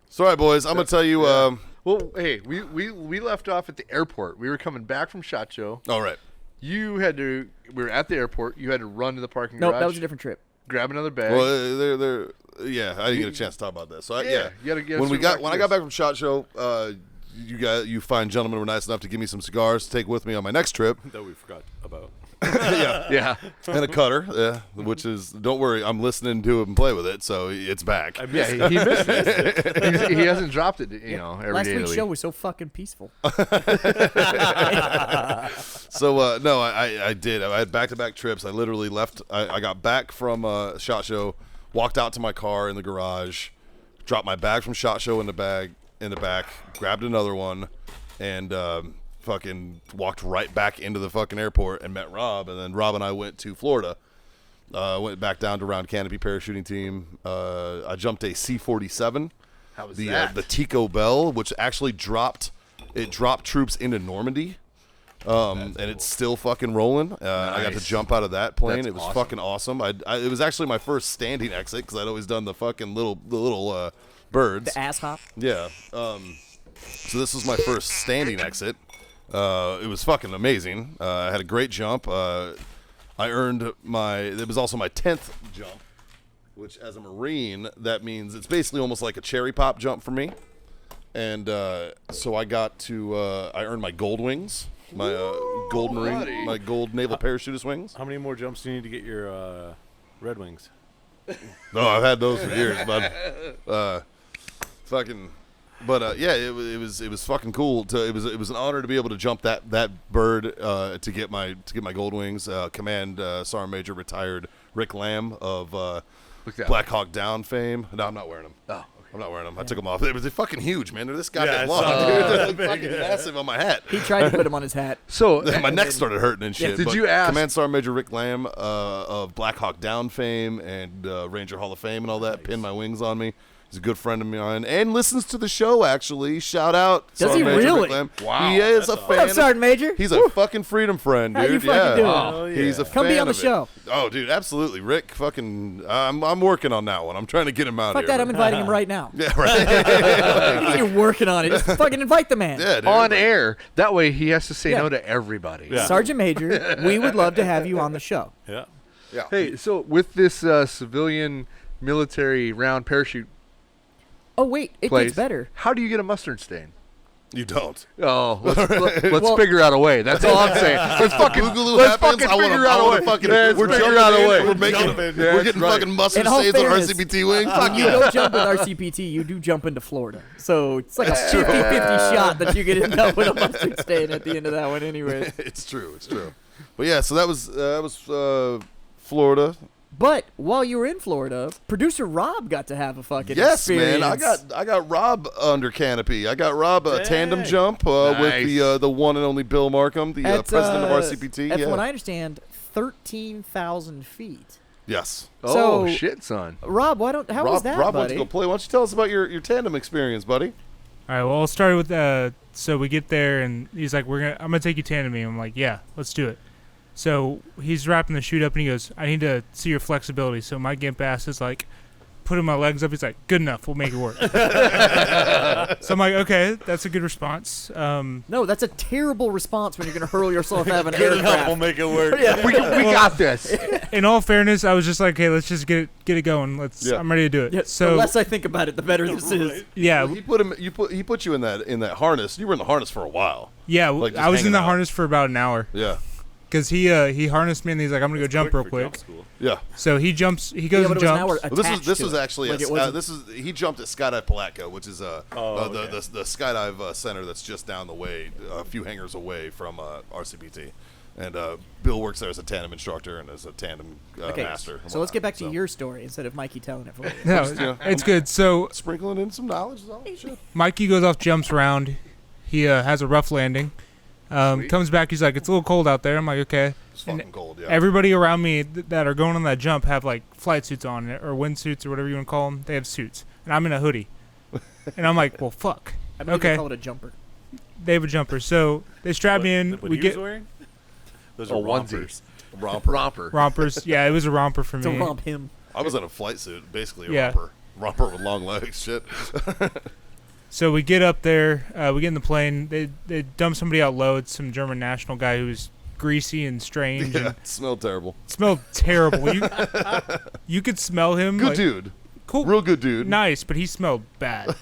So, all right, boys, I'm going to tell you. well, hey, we left off at the airport. We were coming back from SHOT Show. All right. You had to. We were at the airport. You had to run to the parking Nope, garage. that was a different trip. Grab another bag. Well, yeah, I didn't get a chance to talk about that. So, Yeah, you gotta get when some I got back from SHOT Show, you fine gentlemen were nice enough to give me some cigars to take with me on my next trip. That we forgot about. yeah. And a cutter, which is, don't worry, I'm listening to it and play with it, so it's back. Yeah, he missed it. he hasn't dropped it, every Last day of week's the show week. was so fucking peaceful. So, no, I did. I had back-to-back trips. I literally left. I got back from SHOT Show, walked out to my car in the garage, dropped my bag from SHOT Show in the back, grabbed another one, and fucking walked right back into the fucking airport and met Rob. And then Rob and I went to Florida. Went back down to Round Canopy parachuting team. I jumped a C-47. How was that? The Tico Bell, which actually dropped troops into Normandy. And it's still fucking rolling. I got to Nice. jump out of that plane. That's it was awesome. fucking awesome. It was actually my first standing exit because I'd always done the fucking little birds. The ass hop. Yeah. So this was my first standing exit. It was fucking amazing. I had a great jump. It was also my 10th jump, which as a Marine, that means it's basically almost like a cherry pop jump for me. And so I got to, I earned my gold wings, my gold Marine, buddy. my gold naval parachutist wings. How many more jumps do you need to get your Red Wings? No, I've had those for years, bud. Yeah, it was fucking cool. It was an honor to be able to jump that bird to get my gold wings. Command Sergeant Major retired Rick Lamb of Black Hawk Down fame. No, I'm not wearing them. Oh, I'm not wearing them. I took them off. They're fucking huge, man. They're this goddamn I long, saw dude. that. They're like fucking massive on my hat. He tried to put him on his hat. So My neck started hurting and shit. Did but you ask- Command Sergeant Major Rick Lamb of Black Hawk Down fame and Ranger Hall of Fame and all that pinned my wings on me. He's a good friend of mine and listens to the show, actually. Shout out. Does Sergeant he Major really? Rick Lamb. Wow. He is a What's fan. up, Sergeant Major? He's a fucking freedom friend, How you dude. fucking doing? Oh, yeah. He's a Come be fan on the of it. show. Oh, dude, absolutely. Rick, fucking, I'm working on that one. I'm trying to get him out Fuck here. that, I'm inviting him right now. Yeah, right. You're working on it. Just fucking invite the man. Yeah, dude. on air. That way he has to say Yeah. no to everybody. Yeah. Sergeant Major, we would love to have you on the show. Yeah. Yeah. Hey, so with this civilian military round parachute Oh, wait, it place, gets better. how do you get a mustard stain? You don't. Oh, let's Well- figure out a way. That's all I'm saying. Let's fucking Boogaloo let's happens. fucking I wanna- figure I out a wanna way. fucking- Let's we're figure jumping out a in, way. we're making- Jumping. We're That's getting right. fucking mustard In all stains on fairness, RCPT wings. When you don't jump with RCPT, you do jump into Florida. So it's like a 50-50 shot that you could end up with a mustard stain at the end of that one anyway. It's true. But yeah, so that was Florida. But while you were in Florida, producer Rob got to have a fucking Yes, experience. man. I got Rob under canopy. I got Rob a tandem Dang. jump Nice. with the one and only Bill Markham, the At, president of RCPT. From Yeah. what I understand, 13,000 feet. Yes. Oh So- shit, son. Rob, how was Rob that, wants buddy? to go play. Why don't you tell us about your tandem experience, buddy? All right. Well, I'll start with so we get there and he's like, I'm gonna take you tandeming. I'm like, yeah, let's do it. So he's wrapping the chute up and he goes, I need to see your flexibility. So my gimp ass is like, putting my legs up. He's like, good enough. We'll make it work. So I'm like, okay, that's a good response. No, that's a terrible response when you're going to hurl yourself out of an Good enough. We'll aircraft. make it work. Yeah. We got this. In all fairness, I was just like, okay, let's just get it going. Yeah. I'm ready to do it. Yeah, the So less I think about it, the better this is. yeah, He put you in that harness. You were in the harness for a while. yeah. Like, just I was in hanging the out. harness for about an hour Yeah. because he harnessed me and he's like, I'm gonna go jump real quick. Yeah. So he jumps. He Yeah, goes but and it was an hour jumps. Well, this attached was to it. actually Like, it wasn't- this is he jumped at Skydive Palatka, which is okay. the skydive center that's just down the way, a few hangars away from RCPT, and Bill works there as a tandem instructor and as a tandem Okay, master. and so let's get back whatnot. to your story instead of Mikey telling it for you. No, it's good. So Sprinkling in some knowledge is all. Shit. Mikey goes off, jumps around. He has a rough landing. Sweet. Comes back, he's like, it's a little cold out there. I'm like, okay. It's fucking cold, yeah. Everybody around me that are going on that jump have like flight suits on, or wind suits, or whatever you want to call them. They have suits, and I'm in a hoodie. And I'm like, well, fuck. I believe Okay. they call it a jumper. They have a jumper, so they strap me in. What We he get was wearing? Those Oh, are onesie. rompers. Romper. rompers. Yeah, it was a romper for To me. romp him. I was in a flight suit, basically a Yeah. romper. Romper with long legs, shit. So we get up there, we get in the plane. They dump somebody out low. It's some German national guy who was greasy and strange Yeah, and it smelled terrible. smelled terrible. You could smell him. Good like, dude. Cool. Real good dude. Nice, but he smelled bad.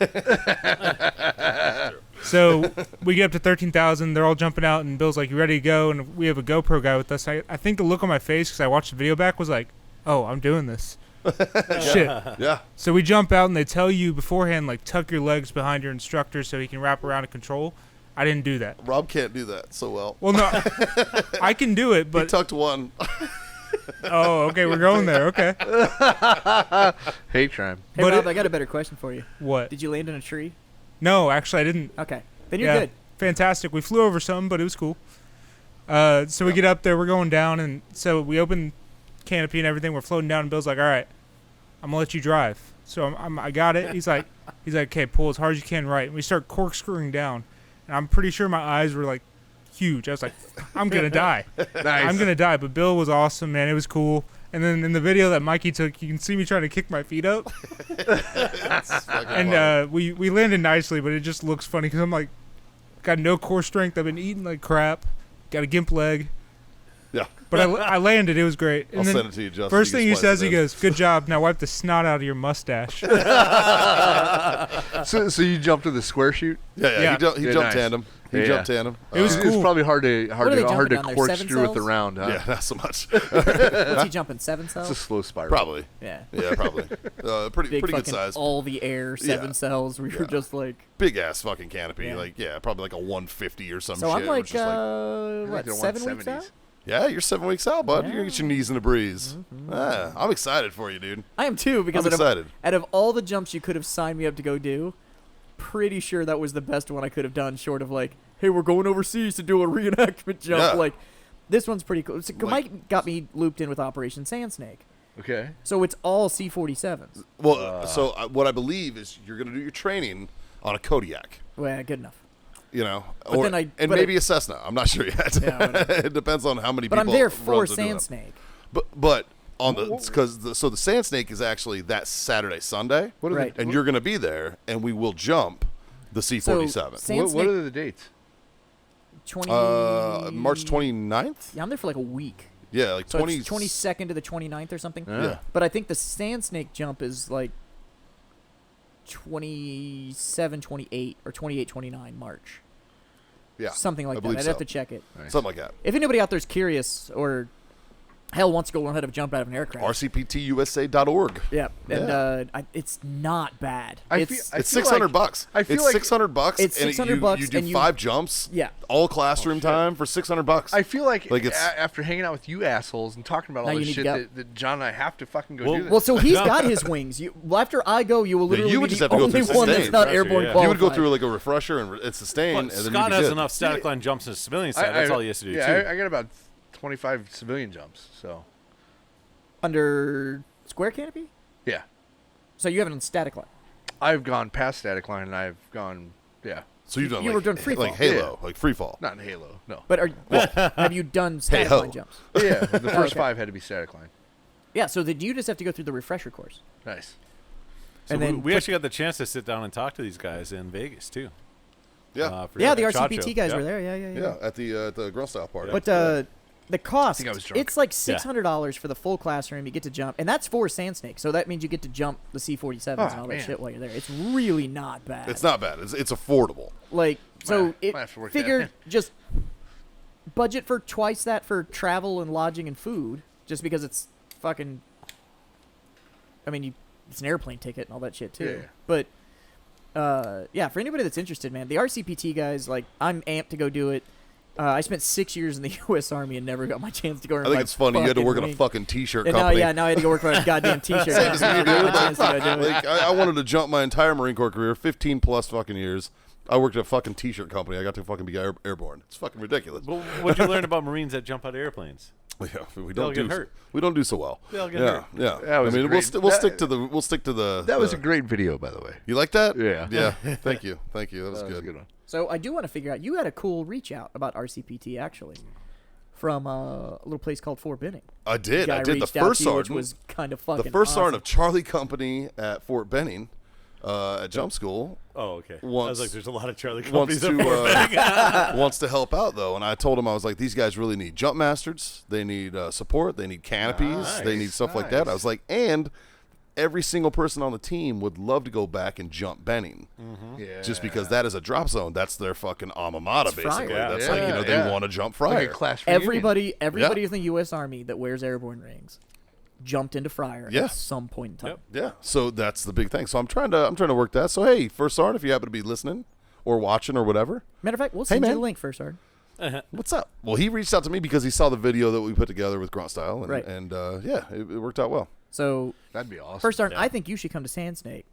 So we get up to 13,000. They're all jumping out, and Bill's like, "You ready to go?" And we have a GoPro guy with us. I think the look on my face, because I watched the video back, was like, "Oh, I'm doing this." Shit. Yeah. So we jump out, and they tell you beforehand, like, tuck your legs behind your instructor so he can wrap around and control. I didn't do that. Rob can't do that so well. Well, no, I can do it, He but tucked one. oh, okay, we're going there. Okay, Hate crime. Hey, But Rob, it- I got a better question for you. what? Did you land in a tree? No, actually, I didn't. Okay. Then you're Yeah, good. fantastic. We flew over some, but it was cool. So we get up there, we're going down, and so we open canopy and everything. We're floating down, and Bill's like, "All right, I'm gonna let you drive." So I got it. He's like, "Okay, pull as hard as you can right." And we start corkscrewing down, and I'm pretty sure my eyes were like huge. I was like, "I'm gonna die. Nice. I'm gonna die." But Bill was awesome, man. It was cool. And then in the video that Mikey took, you can see me trying to kick my feet up. And we landed nicely, but it just looks funny because I'm like, got no core strength. I've been eating like crap. Got a gimp leg. Yeah. But I landed. It was great. And I'll then send it to you, Justin. first You thing can he splice says, it he in. goes, "Good job. Now wipe the snot out of your mustache." So you jumped to the square shoot? Yeah. Yeah. He Yeah, jumped nice. tandem. He Yeah, jumped yeah. tandem. It was It's cool. probably hard What are they to jumping down there, corkscrew with the cells? round, huh? Yeah, not so much. What's he jumping? 7 cells? It's a slow spiral. Probably. Yeah. Yeah, probably. Pretty Big good fucking size. all the air, 7 Yeah. cells. We were Yeah. just like. Big ass fucking canopy. Yeah. Like, yeah, probably like a 150 or some So shit. I'm like, which is what, they're 7 weeks 170s. out? yeah, you're 7 weeks out, bud. You're Yeah. gonna get your knees in the breeze. Yeah, I'm excited for you, dude. I am too, because I'm excited. out of all the jumps you could have signed me up to go do, pretty sure that was the best one I could have done, short of like, hey, we're going overseas to do a reenactment jump. Yeah. Like, this one's pretty cool. So, Like- Mike got me looped in with Operation Sand Snake. Okay. So it's all C-47s. Well, so what I believe is you're gonna do your training on a Kodiak. Well, good enough. You know, But then I- and but maybe a Cessna. I'm not sure yet. Yeah, whatever. It depends on how many But people. I'm there for runs are doing Sand it. Snake. But on the because the Sand Snake is actually that Saturday, Sunday, What are Right. and you're gonna be there, and we will jump the C-47. So, Sand What Snake, are the dates? 20... March 29th. Yeah, I'm there for like a week. Yeah, like So 20. it's 22nd to the 29th or something. Yeah. But I think the Sand Snake jump is like 27, 28, or 28, 29 March. Yeah, Something I like that. believe I'd so. have to check it. Something like that. If anybody out there's curious or hell wants to go learn how to jump out of an aircraft. RCPTUSA.org. Yeah. And Yeah. it's not bad. I it's feel It's $600. I feel it's like- $600. It's and $600 You do and you- 5 jumps. yeah. All classroom time for $600. I feel like, Like it's- after hanging out with you assholes and talking about Now all you this need shit to go. that John and I have to fucking go Well- do this. Well, so he's got his wings. After I go, you will literally you be would just the have to go only through one that's sustain. not Refresher, airborne yeah. qualified. you would go through like a refresher and sustain, Well, and then Scott you'd be has good. enough static line jumps in the civilian side. That's all he has to do, yeah, too. I got about 25 civilian jumps. So Under square canopy? yeah, So you haven't on static line. I've gone past static line and I've gone So you've done You like, were doing free like fall. Halo, like free fall. not in Halo. No. But have you done static ho. line jumps? Yeah, the first Okay. 5 had to be static line. Yeah, so then you just have to go through the refresher course. Nice. So And we, then we put- actually got the chance to sit down and talk to these guys in Vegas, too. Yeah, For Yeah, the a shot RCPT show. guys Yeah. were there. Yeah. yeah, at the Girl Style party. But the cost, think I was drunk. it's like $600 for the full classroom. You get to jump, and that's for Sand Snake. So that means you get to jump the C-47s and all that man. shit while you're there. It's really not bad. it's not bad. It's affordable. Like, so Might it have to work that figure in. just budget for twice that for travel and lodging and food, just because it's fucking. I mean, it's an airplane ticket and all that shit too. Yeah. But yeah, for anybody that's interested, man, the RCPT guys, like, I'm amped to go do it. I spent 6 years in the U.S. Army and never got my chance to go. I think it's funny. You had to work at a fucking T-shirt And now, company. yeah, now I had to go work for a goddamn T-shirt. Same as me, Never got dude. my chance to go do it. Like, I wanted to jump my entire Marine Corps career, 15 plus fucking years, I worked at a fucking T-shirt company. I got to fucking be airborne. It's fucking ridiculous. Well, what'd you learn about Marines that jump out of airplanes? Yeah, we They'll don't get do hurt. we don't do so well. They'll get yeah, hurt. yeah. That was I mean, great. we'll stick to the. That was the- a great video, by the way. You like that? Yeah. Yeah. Thank you. That was That was good. a good one. So I do want to figure out. You had a cool reach out about RCPT actually, from a little place called Fort Benning. I did. Guy I did. The reached out first to you, which sergeant was kind of fucking the first awesome. sergeant of Charlie Company at Fort Benning, at jump school. Oh, okay. I Once- was like, there's a lot of Charlie Wants companies. to wants to help out though, and I told him I was like, these guys really need jump masters. They need support. They need canopies. They need stuff like that. I was like, and every single person on the team would love to go back and jump Benning, Yeah. just because that is a drop zone. That's their fucking alma mater, It's Fryer. basically. Yeah. That's Yeah, like they yeah. want to jump like Fryer. a class reunion. Everybody Yeah. in the U.S. Army that wears airborne rings jumped into Fryer Yeah. at some point in time. Yep. Yeah, so that's the big thing. So I'm trying to work that. So hey, first sergeant, if you happen to be listening or watching or whatever, Matter of fact, we'll send you man. the link first, Sergeant. what's up? Well, he reached out to me because he saw the video that we put together with Grunt Style, and, Right. and yeah, it worked out well. So That'd be awesome. first sergeant, Yeah. I think you should come to Sand Snake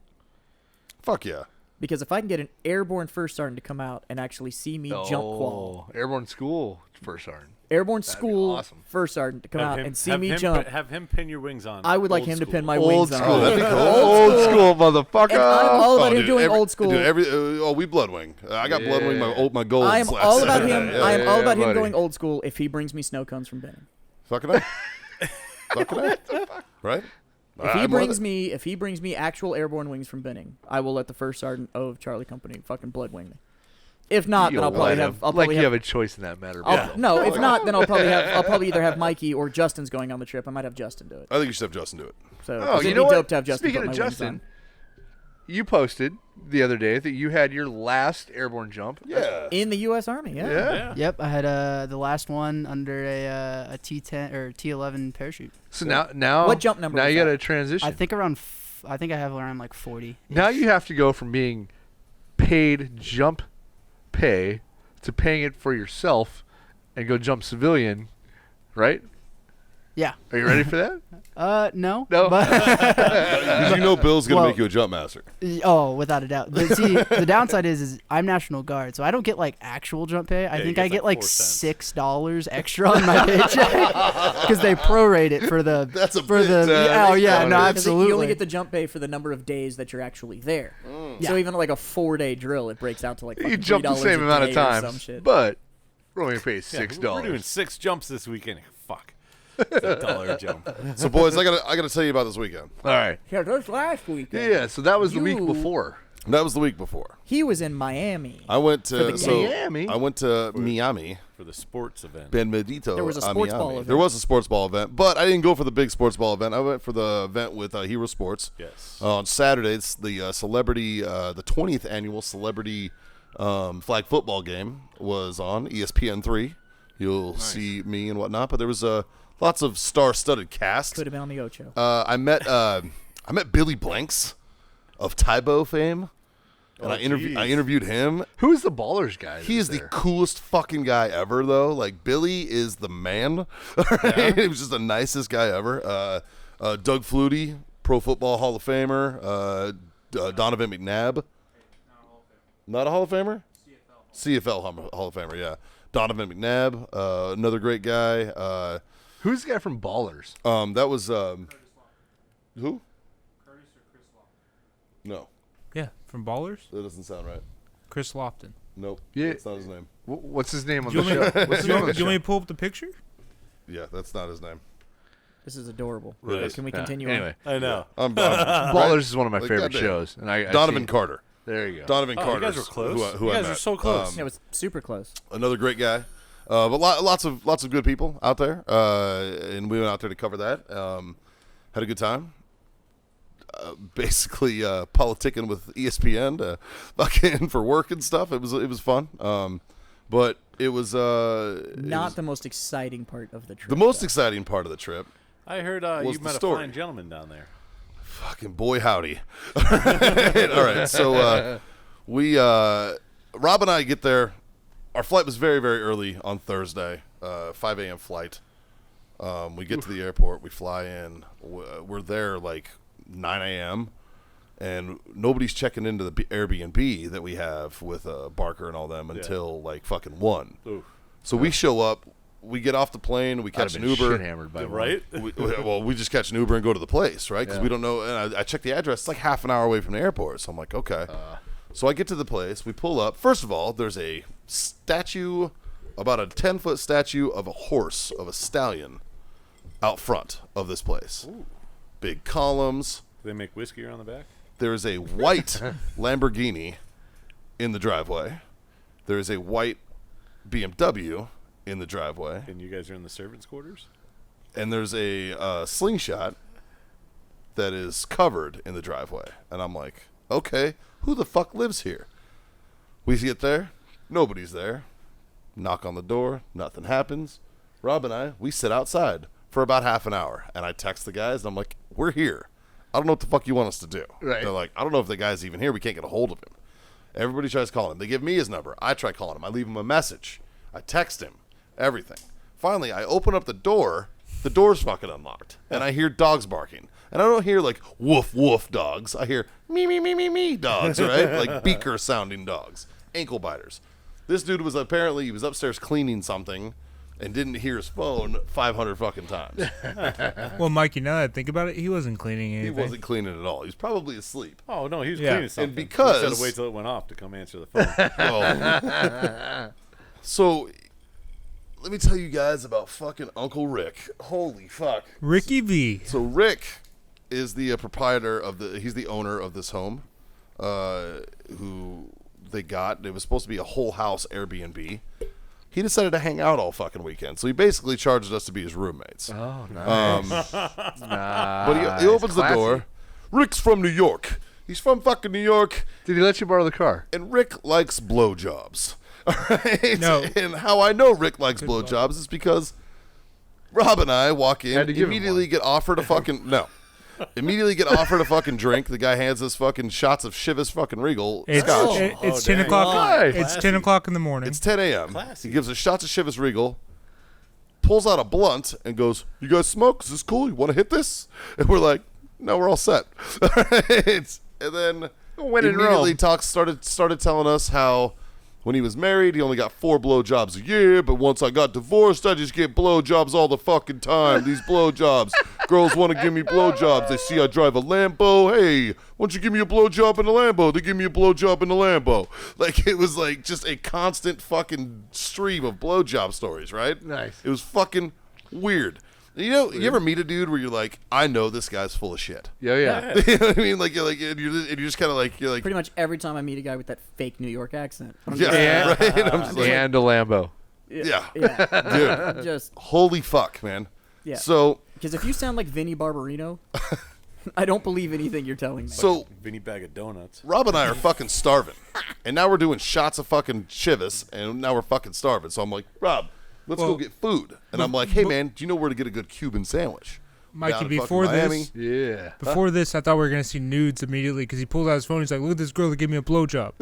Fuck yeah. because if I can get an airborne first sergeant to come out and actually see me jump qual, Airborne school first sergeant. airborne That'd be school awesome. first sergeant to come out and see me him, jump, Have him pin your wings on. I would like old him to school. pin my Old wings school. on. That'd be cool. Old school, motherfucker. And I'm all about him dude, doing old school. Dude, we Bloodwing. I got Bloodwing, my gold. I am last all about time. him. Yeah. I am all about him buddy. going old school if he brings me snow cones from Benning. Fucking A. Fucking A. Right? If he brings me actual airborne wings from Benning, I will let the first sergeant of Charlie Company fucking bloodwing me. If not, then I'll probably have. I'll like probably you have. have a choice in that matter. I'll- Bill. No, if not, then I'll probably either have Mikey or Justin's going on the trip. I might have Justin do it. I think you should have Justin do it. So Oh, 'cause you it'd know be what? dope to have Justin Speaking put of my wings Justin, on. you posted the other day that you had your last airborne jump. Yeah. In the U.S. Army, yeah. Yeah. Yep, I had the last one under a T10 or T11 parachute. So now What jump number Now was you got that? to transition. I think I think I have around like 40. now you have to go from being paid jump pay to paying it for yourself and go jump civilian, right? Yeah. Are you ready for that? No. No. But Because you know Bill's going to Well- make you a jump master. oh, without a doubt. But see, the downside is I'm National Guard, so I don't get like actual jump pay. I Yeah, think he I gets get like like 4 cents. $6 extra on my paycheck because they prorate it for the That's a for big the time. oh yeah no Because absolutely you only get the jump pay for the number of days that you're actually there. So Yeah. even like a 4-day drill, it breaks out to like You fucking jump the $3 same a amount of day or some times, shit. but we're only paying Yeah, $6. We're doing 6 jumps this weekend. Fuck. It's a $1 jump. So, boys, I gotta tell you about this weekend. All right. Yeah, this last week. Yeah, so that was the week You- before. That was the week before. He was in Miami. I went For the to game. I went to Miami. For the sports event. Benedito. There was a sports Miami. ball event. There was a sports ball event, but I didn't go for the big sports ball event. I went for the event with Hero Sports. Yes. On Saturday, it's the celebrity, the 20th annual celebrity flag football game was on ESPN3. You'll see me and whatnot, but there was lots of star-studded cast. Could have been on the Ocho. I met Billy Blanks of Tybo fame, and Oh, I geez. interviewed him. Who is the ballers guy? He is the there? coolest fucking guy ever, though. Like, Billy is the man. He was just the nicest guy ever. Doug Flutie, Pro Football Hall of Famer. Donovan McNabb. Not a Hall of Famer? CFL Hall of Famer, yeah. Donovan McNabb, another great guy. Who's the guy from Ballers? That was who? No, Yeah, from Ballers, that doesn't sound right. Chris Lofton. Nope. Yeah. That's not his name. What's his name on Do the you show? want me, What's his do you name on want the do you want me show? to pull up the picture? Yeah, that's not his name. This is adorable. Right. Can we Yeah, continue Anyway, I know. Ballers is one of my Like, favorite goddamn. shows, and I Donovan see- Carter. There you go. Donovan Oh, Carter. you guys were close. Who You I guys met. are so close. Yeah, it was super close. Another great guy. But lots of good people out there. And we went out there to cover that. Had a good time. Basically politicking with ESPN to fucking for work and stuff. It was fun. But it was Not the most exciting part of the trip. the most though. exciting part of the trip. I heard Was you the met story. a fine gentleman down there. Fucking boy howdy. All right. So we Rob and I get there. Our flight was very, very early on Thursday, 5 a.m. flight. We get to the airport. We fly in. We're there like 9 a.m. and nobody's checking into the Airbnb that we have with Barker and all them until like fucking 1. Ooh. So we show up, we get off the plane, we catch an Uber. Hammered by Right? We just catch an Uber and go to the place, right? Because we don't know. And I check the address. It's like half an hour away from the airport. So I'm like, okay. So I get to the place. We pull up. First of all, there's a statue, about a 10-foot statue of a horse, of a stallion, out front of this place. Ooh. Big columns. Do they make whiskey around the back? There is a white Lamborghini in the driveway. There is a white BMW in the driveway. And you guys are in the servants' quarters? And there's a slingshot that is covered in the driveway. And I'm like, okay, who the fuck lives here? We get there, nobody's there. Knock on the door, nothing happens. Rob and I, we sit outside for about half an hour. And I text the guys, and I'm like, we're here. I don't know what the fuck you want us to do. Right. They're like, I don't know if the guy's even here. We can't get a hold of him. Everybody tries calling him. They give me his number. I try calling him. I leave him a message. I text him. Everything. Finally, I open up the door. The door's fucking unlocked. And I hear dogs barking. And I don't hear like woof woof dogs. I hear me me me me me dogs, right? Like beaker sounding dogs. Ankle biters. This dude was apparently, he was upstairs cleaning something and didn't hear his phone 500 fucking times. Well, Mikey, now that I think about it, he wasn't cleaning He anything. wasn't cleaning at all. He was probably asleep. Oh, no, he was Yeah. cleaning something. And because- Instead of wait till it went off to come answer the phone. Well, so let me tell you guys about fucking Uncle Rick. Holy fuck. Ricky V. So Rick is the proprietor of he's the owner of this home, who they got. It was supposed to be a whole house Airbnb. He decided to hang out all fucking weekend, so he basically charged us to be his roommates. Oh, nice. But he opens the door. Rick's from New York. He's from fucking New York, Did he let you borrow the car? and Rick likes blowjobs. All right? No. And how I know Rick likes blowjobs is because Rob and I walk in, Had to give him immediately one. get offered a fucking immediately get offered a fucking drink. The guy hands us fucking shots of Chivas fucking Regal It's, scotch. it's Oh, 10 dang. o'clock. Nice. It's 10 o'clock in the morning. It's 10 a.m. Classy. He gives us shots of Chivas Regal, pulls out a blunt, and goes, "You guys smoke? Is this cool? You want to hit this?" And we're like, "No, we're all set." And then When in immediately Rome. started telling us how when he was married, he only got 4 blowjobs a year, but once I got divorced, I just get blowjobs all the fucking time. These blowjobs. Girls want to give me blowjobs. They see I drive a Lambo. Hey, why don't you give me a blowjob in a Lambo? They give me a blowjob in a Lambo. Like, it was like just a constant fucking stream of blowjob stories, right? Nice. It was fucking weird. You know, you ever meet a dude where you're like, I know this guy's full of shit. Yeah. You know what I mean? Like, and you're just kind of like, you're like, Pretty much every time I meet a guy with that fake New York accent. I'm yeah, just- right? I'm just like, And a Lambo. yeah, Yeah. dude. Just, Holy fuck, man. yeah. So, Because if you sound like Vinny Barbarino, I don't believe anything you're telling me. so Vinny bag of donuts. Rob and I are fucking starving, and now we're doing shots of fucking Chivas, and now we're fucking starving. So I'm like, Rob, let's go Well, get food. And I'm like, hey man, do you know where to get a good Cuban sandwich? Mikey, Down in fucking before Miami. this, Yeah. before this, I thought we were gonna see nudes immediately because he pulls out his phone. He's like, "Look at this girl that gave me a blowjob.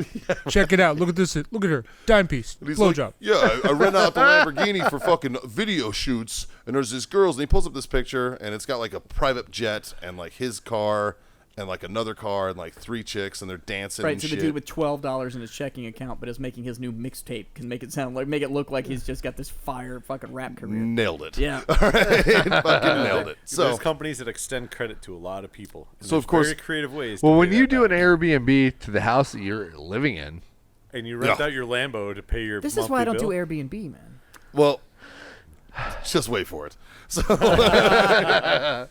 Check it out. Look at this. Look at her dime piece And he's like, blowjob." yeah, I rent out the Lamborghini for fucking video shoots, and there's this girls, and he pulls up this picture, and it's got like a private jet, and like his car, and like another car, and like 3 chicks, and they're dancing Right, and so shit. the dude with $12 in his checking account, but is making his new mixtape can make it look like he's just got this fire fucking rap career. Nailed it. Yeah. All right, fucking nailed it. So, There's companies that extend credit to a lot of people. And So, there's of course- very creative ways. Well, to when pay you that do an back. Airbnb to the house that you're living in, and you rent Yeah. out your Lambo to pay your This is why I don't monthly do bill, Airbnb, man. well, just wait for it. So,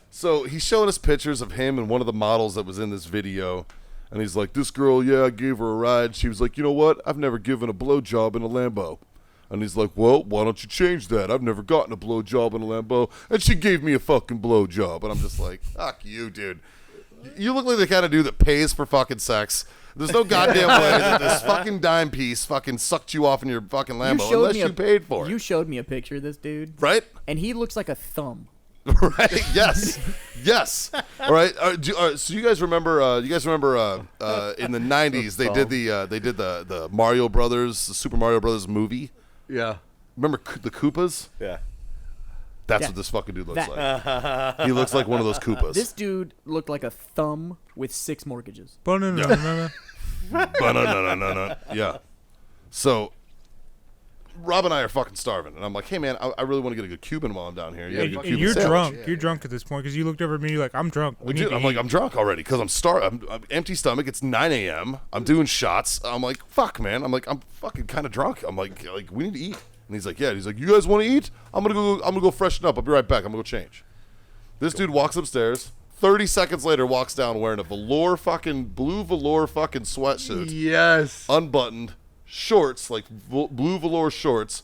so he's showing us pictures of him and one of the models that was in this video. And he's like, this girl, yeah, I gave her a ride. She was like, you know what? I've never given a blowjob in a Lambo. And he's like, well, why don't you change that? I've never gotten a blowjob in a Lambo. And she gave me a fucking blowjob. And I'm just like, fuck you, dude. You look like the kind of dude that pays for fucking sex. There's no goddamn way that this fucking dime piece fucking sucked you off in your fucking Lambo unless you paid for You it. showed me a picture of this dude, Right? and he looks like a thumb. Right? Yes. Yes. All right. So you guys remember? In the '90s, they did the Mario Brothers, the Super Mario Brothers movie. yeah. Remember the Koopas? Yeah. That's Yeah. what this fucking dude looks That. like. He looks like one of those Koopas. This dude looked like a thumb with 6 mortgages. Banana. Ba-na-na-na-na-na. Yeah. So, Rob and I are fucking starving, and I'm like, hey man, I really want to get a good Cuban while I'm down here. You gotta get a And Cuban you're sandwich. drunk. You're drunk at this point because you looked over at me. You're like, I'm drunk. We need to I'm like, eat. I'm drunk already because I'm starving. I'm empty stomach. It's 9 a.m. I'm doing shots. I'm like, fuck, man. I'm like, I'm fucking kind of drunk. I'm like, we need to eat. And he's like, yeah. He's like, you guys want to eat? I'm gonna go freshen up. I'll be right back. I'm gonna go change. This dude walks upstairs. 30 seconds later, walks down wearing a blue velour fucking sweatsuit, Yes. unbuttoned, shorts like blue velour shorts,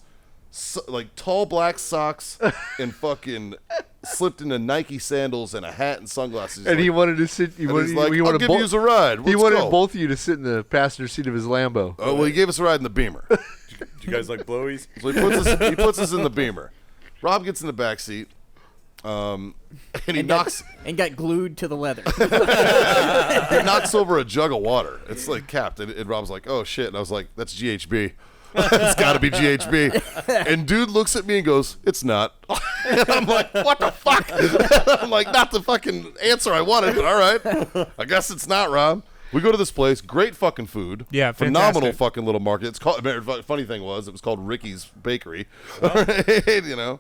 like tall black socks, and fucking slipped into Nike sandals and a hat and sunglasses. And He's he like, wanted to sit. He and wanted, he's like, he I'll wanted give both- you a ride. He Let's wanted go. both of you to sit in the passenger seat of his Lambo. Oh, well, he gave us a ride in the Beamer. Do you guys like blowies? So he puts us in the Beamer. Rob gets in the back seat, and he knocks got glued to the leather. he knocks over a jug of water. It's like capped, and Rob's like, "Oh shit!" And I was like, "That's GHB. It's got to be GHB." And dude looks at me and goes, "It's not." And I'm like, "What the fuck?" I'm like, "Not the fucking answer I wanted, but all right. I guess it's not, Rob." We go to this place, great fucking food. Yeah, phenomenal fantastic. fucking little market. It's called. Funny thing was, it was called Ricky's Bakery. You know.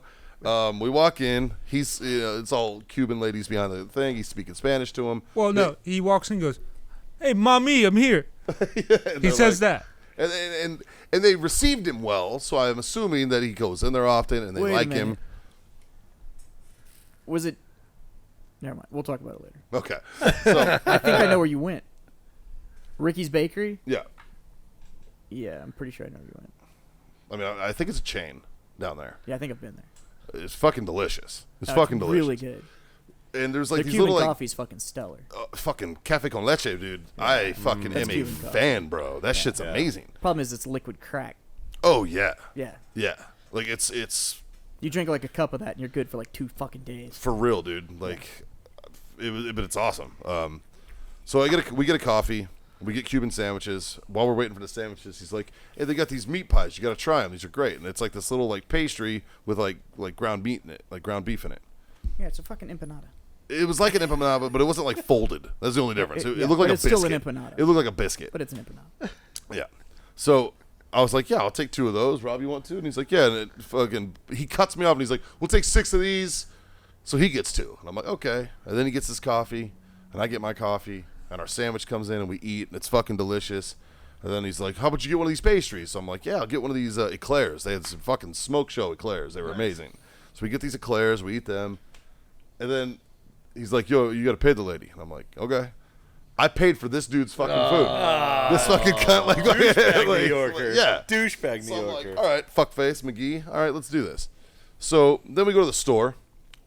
We walk in. He's it's all Cuban ladies behind the thing. He's speaking Spanish to him. Well, no. He walks in and goes, hey, mommy, I'm here. He says that. And they received him well, so I'm assuming that he goes in there often and they Wait a like minute. him. Was it? Never mind. We'll talk about it later. Okay. So, I think I know where you went. Ricky's Bakery? yeah. Yeah, I'm pretty sure I know where you went. I mean, I think it's a chain down there. Yeah, I think I've been there. It's fucking delicious. It's Oh, fucking delicious. really good. And there's like The these Cuban little like coffee's fucking stellar. fucking cafe con leche, dude. I fucking That's am a Cuban coffee. fan, bro. That shit's amazing. Problem is, it's liquid crack. Oh yeah. Yeah. Yeah. Like it's You drink like a cup of that, and you're good for like 2 fucking days. for real, dude. Like, but it's awesome. So we get a coffee. We get Cuban sandwiches. While we're waiting for the sandwiches, he's like, "Hey, they got these meat pies. You got to try them. These are great." And it's like this little like pastry with like ground meat in it, like ground beef in it. Yeah, it's a fucking empanada. It was like an empanada, but it wasn't like folded. That's the only difference. It yeah, looked like but a it's biscuit. still an empanada. It looked like a biscuit. But it's an empanada. Yeah. So I was like, "Yeah, I'll take 2 of those. Rob, you want 2?" And he's like, "Yeah." And he cuts me off and he's like, "We'll take 6 of these." So he gets 2, and I'm like, "Okay." And then he gets his coffee, and I get my coffee. And our sandwich comes in and we eat, and it's fucking delicious. And then he's like, "How about you get one of these pastries?" So I'm like, "Yeah, I'll get one of these eclairs." They had some fucking smoke show eclairs. They were amazing. So we get these eclairs, we eat them. And then he's like, "Yo, you got to pay the lady." And I'm like, "Okay." I paid for this dude's fucking food. This fucking cunt, like, Douchebag like, New Yorker. yeah. Douchebag New So I'm Yorker. like, all right, fuckface McGee. All right, let's do this. So then we go to the store.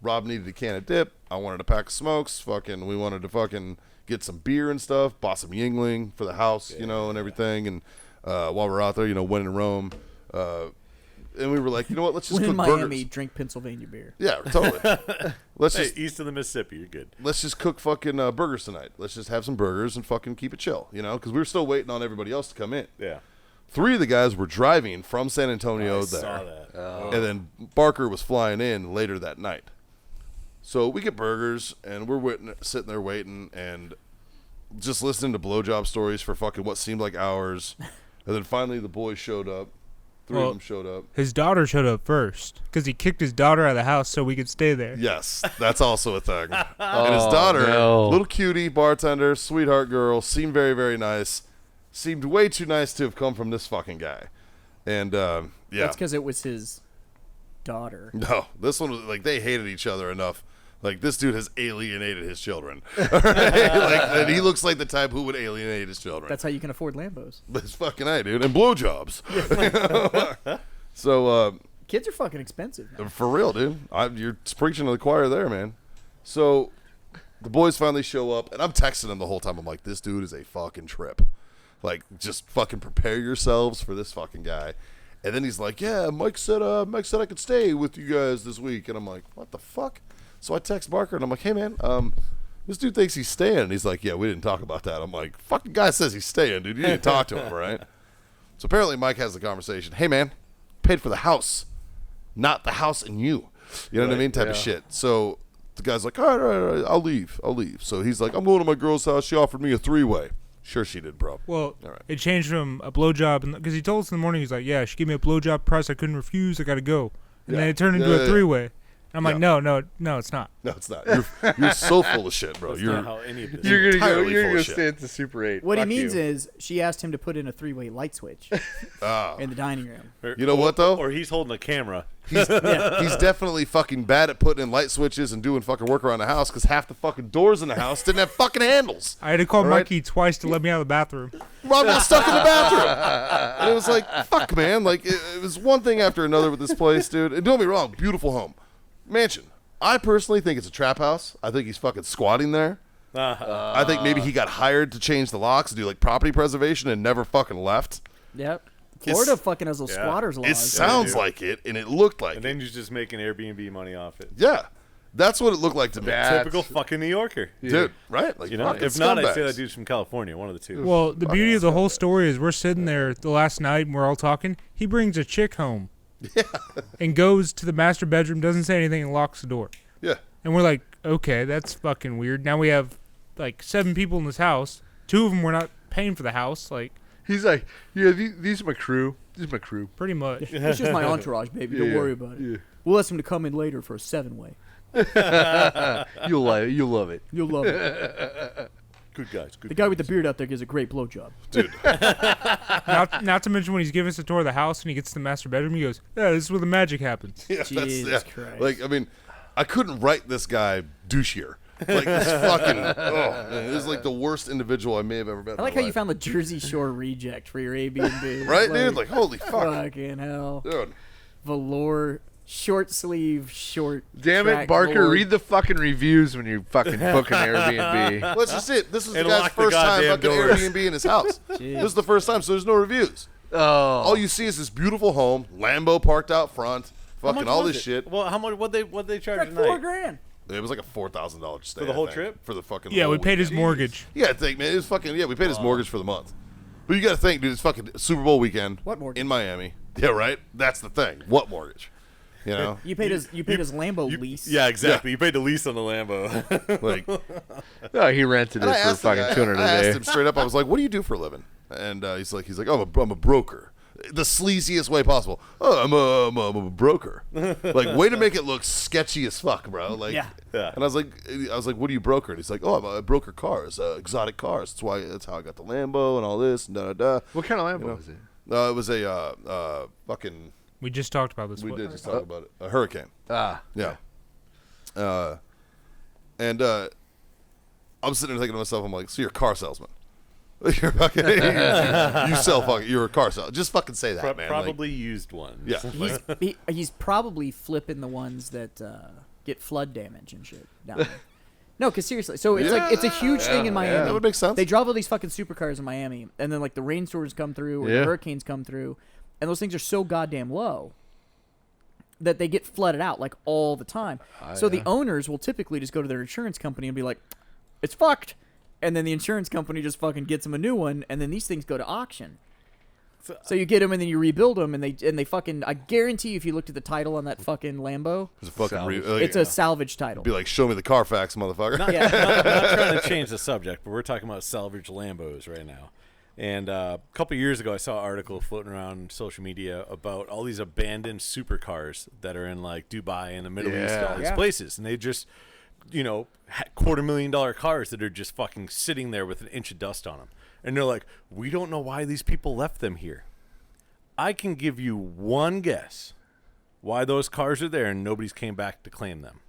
Rob needed a can of dip. I wanted a pack of smokes. We wanted to fucking get some beer and stuff. Bought some Yingling for the house, and everything. And while we're out there, when in Rome. And we were like, you know what? Let's just When in cook Miami, burgers. drink Pennsylvania beer. Yeah, totally. Let's Hey, just east of the Mississippi, you're good. let's just cook fucking burgers tonight. Let's just have some burgers and fucking keep it chill, because we were still waiting on everybody else to come in. Yeah. 3 of the guys were driving from San Antonio I there. saw that. And then Barker was flying in later that night. So we get burgers, and we're sitting there waiting and just listening to blowjob stories for fucking what seemed like hours. And then finally the boys showed up. 3 of them showed up. His daughter showed up first because he kicked his daughter out of the house so we could stay there. Yes, that's also a thing. And his daughter, no. little cutie, bartender, sweetheart girl, seemed very, very nice. Seemed way too nice to have come from this fucking guy. And, yeah. That's because it was his daughter. No, this one was like they hated each other enough. Like this dude has alienated his children. And he looks like the type who would alienate his children. That's how you can afford Lambos. That's fucking right, dude. And blowjobs. So Kids are fucking expensive now. for real, dude. You're preaching to the choir there, man. So the boys finally show up, and I'm texting them the whole time. I'm like, this dude is a fucking trip. Like, just fucking prepare yourselves for this fucking guy. And then he's like, yeah, Mike said I could stay with you guys this week. And I'm like, what the fuck? So I text Barker, and I'm like, hey, man, this dude thinks he's staying. And he's like, yeah, we didn't talk about that. I'm like, fucking guy says he's staying, dude. You didn't talk to him, right? So apparently Mike has the conversation. Hey, man, paid for the house, not the house and you. You know what I mean? Type of shit. So the guy's like, all right, I'll leave. So he's like, I'm going to my girl's house. She offered me a 3-way. Sure she did, bro. Well, All right. it changed from a blowjob, because he told us in the morning, he's like, yeah, she gave me a blowjob price I couldn't refuse. I got to go. And then it turned into a 3-way. I'm like, no, it's not. No, it's not. You're so full of shit, bro. That's You're not how any of this. You're gonna entirely full go of shit. stay at the Super 8. What he Fuck means you. is she asked him to put in a 3-way light switch in the dining room. You know what, though? Or he's holding a camera. He's definitely fucking bad at putting in light switches and doing fucking work around the house because half the fucking doors in the house didn't have fucking handles. I had to call All right. Mikey twice to let me out of the bathroom. Rob got stuck in the bathroom. And it was like, fuck, man. Like, it was one thing after another with this place, dude. And don't get me wrong, beautiful home. Mansion. I personally think it's a trap house. I think he's fucking squatting there. I think maybe he got hired to change the locks, do like property preservation, and never fucking left. Yep. Florida fucking has those squatters laws. It sounds like it, and it looked like And then you're just making Airbnb money off it. Yeah. That's what it looked like to me. Typical fucking New Yorker. Dude, right? Like, You know, fucking if not, I'd say scumbags. that dude's from California, one of the two. Well, the beauty of the whole story is we're sitting there the last night and we're all talking. He brings a chick home. And goes to the master bedroom, doesn't say anything, and locks the door. Yeah. And we're like, okay, that's fucking weird. Now we have like 7 people in this house. 2 of them were not paying for the house, like He's like, yeah, these are my crew. This is my crew. pretty much. It's just my entourage, baby. Don't worry about it. Yeah. We'll ask him to come in later for a 7-way. You'll love it. You'll love it. You'll love it. Good guys. Good The guy with the beard out there gives a great blowjob. Dude. not to mention when he's giving us a tour of the house and he gets to the master bedroom, he goes, yeah, this is where the magic happens. Yeah, Jesus Christ. Like, I mean, I couldn't write this guy douchier. Like, this fucking, man, this is like the worst individual I may have ever met. I like how you found the Jersey Shore reject for your Airbnb. Right, dude? Like, holy fuck. Fucking hell. Dude. Velour, short sleeve, short. Damn it, track Barker. velour. Read the fucking reviews when you fucking book an Airbnb. Well, that's just it. This was the And guy's lock the first time goddamn fucking doors. Airbnb in his house. This is the first time, so there's no reviews. Oh. All you see is this beautiful home, Lambo parked out front, How fucking much all was this it? shit. Well, how much? What they charge Like a night? $4,000. It was like a $4,000 stay For the whole I think, trip? for the fucking. Yeah, we whole paid his weekend. mortgage. Yeah, I think, man, it was fucking. Yeah, we paid his mortgage for the month. But you got to think, dude, it's fucking Super Bowl weekend. What mortgage? In Miami. Yeah, right. That's the thing. What mortgage? You know, You paid his Lambo lease. Yeah, exactly. You paid the lease on the Lambo. like. No, he rented And it I for asked the fucking guy- 200 I a day. asked him straight up. I was like, "What do you do for a living?" And he's like, "Oh, I'm a broker." The sleaziest way possible. Oh, I'm a broker. Like, way to make it look sketchy as fuck, bro. Like, Yeah. Yeah. And I was like, "What do you broker?" And he's like, "Oh, I broker cars, exotic cars. That's how I got the Lambo and all this." And da da da. What kind of Lambo was it? It was a fucking. We just talked about this. We What- did just talk about it. A Hurricane. Ah. Yeah. And I'm sitting there thinking to myself, I'm like, so you're a car salesman. You're fucking, you sell fucking, you're a car salesman. Just fucking say that, man. Like, Probably used ones. yeah. He's probably flipping the ones that get flood damage and shit down there. No, because seriously, so it's like it's a huge thing in Miami. that would make sense. They drive all these fucking supercars in Miami, and then like the rainstorms come through or Yeah. the hurricanes come through, and those things are so goddamn low that they get flooded out like all the time. So the owners will typically just go to their insurance company and be like, "It's fucked," and then the insurance company just fucking gets them a new one, and then these things go to auction. So you get them and then you rebuild them, and they fucking. I guarantee you, if you looked at the title on that fucking Lambo, It's a fucking it's a salvage title. be like, show me the Carfax, motherfucker. Yeah. Not trying to change the subject, but we're talking about salvage Lambos right now. And a couple years ago, I saw an article floating around social media about all these abandoned supercars that are in like Dubai and the Middle East, and all these places, and they just, $250,000 cars that are just fucking sitting there with an inch of dust on them. And they're like, we don't know why these people left them here. I can give you one guess why those cars are there and nobody's came back to claim them.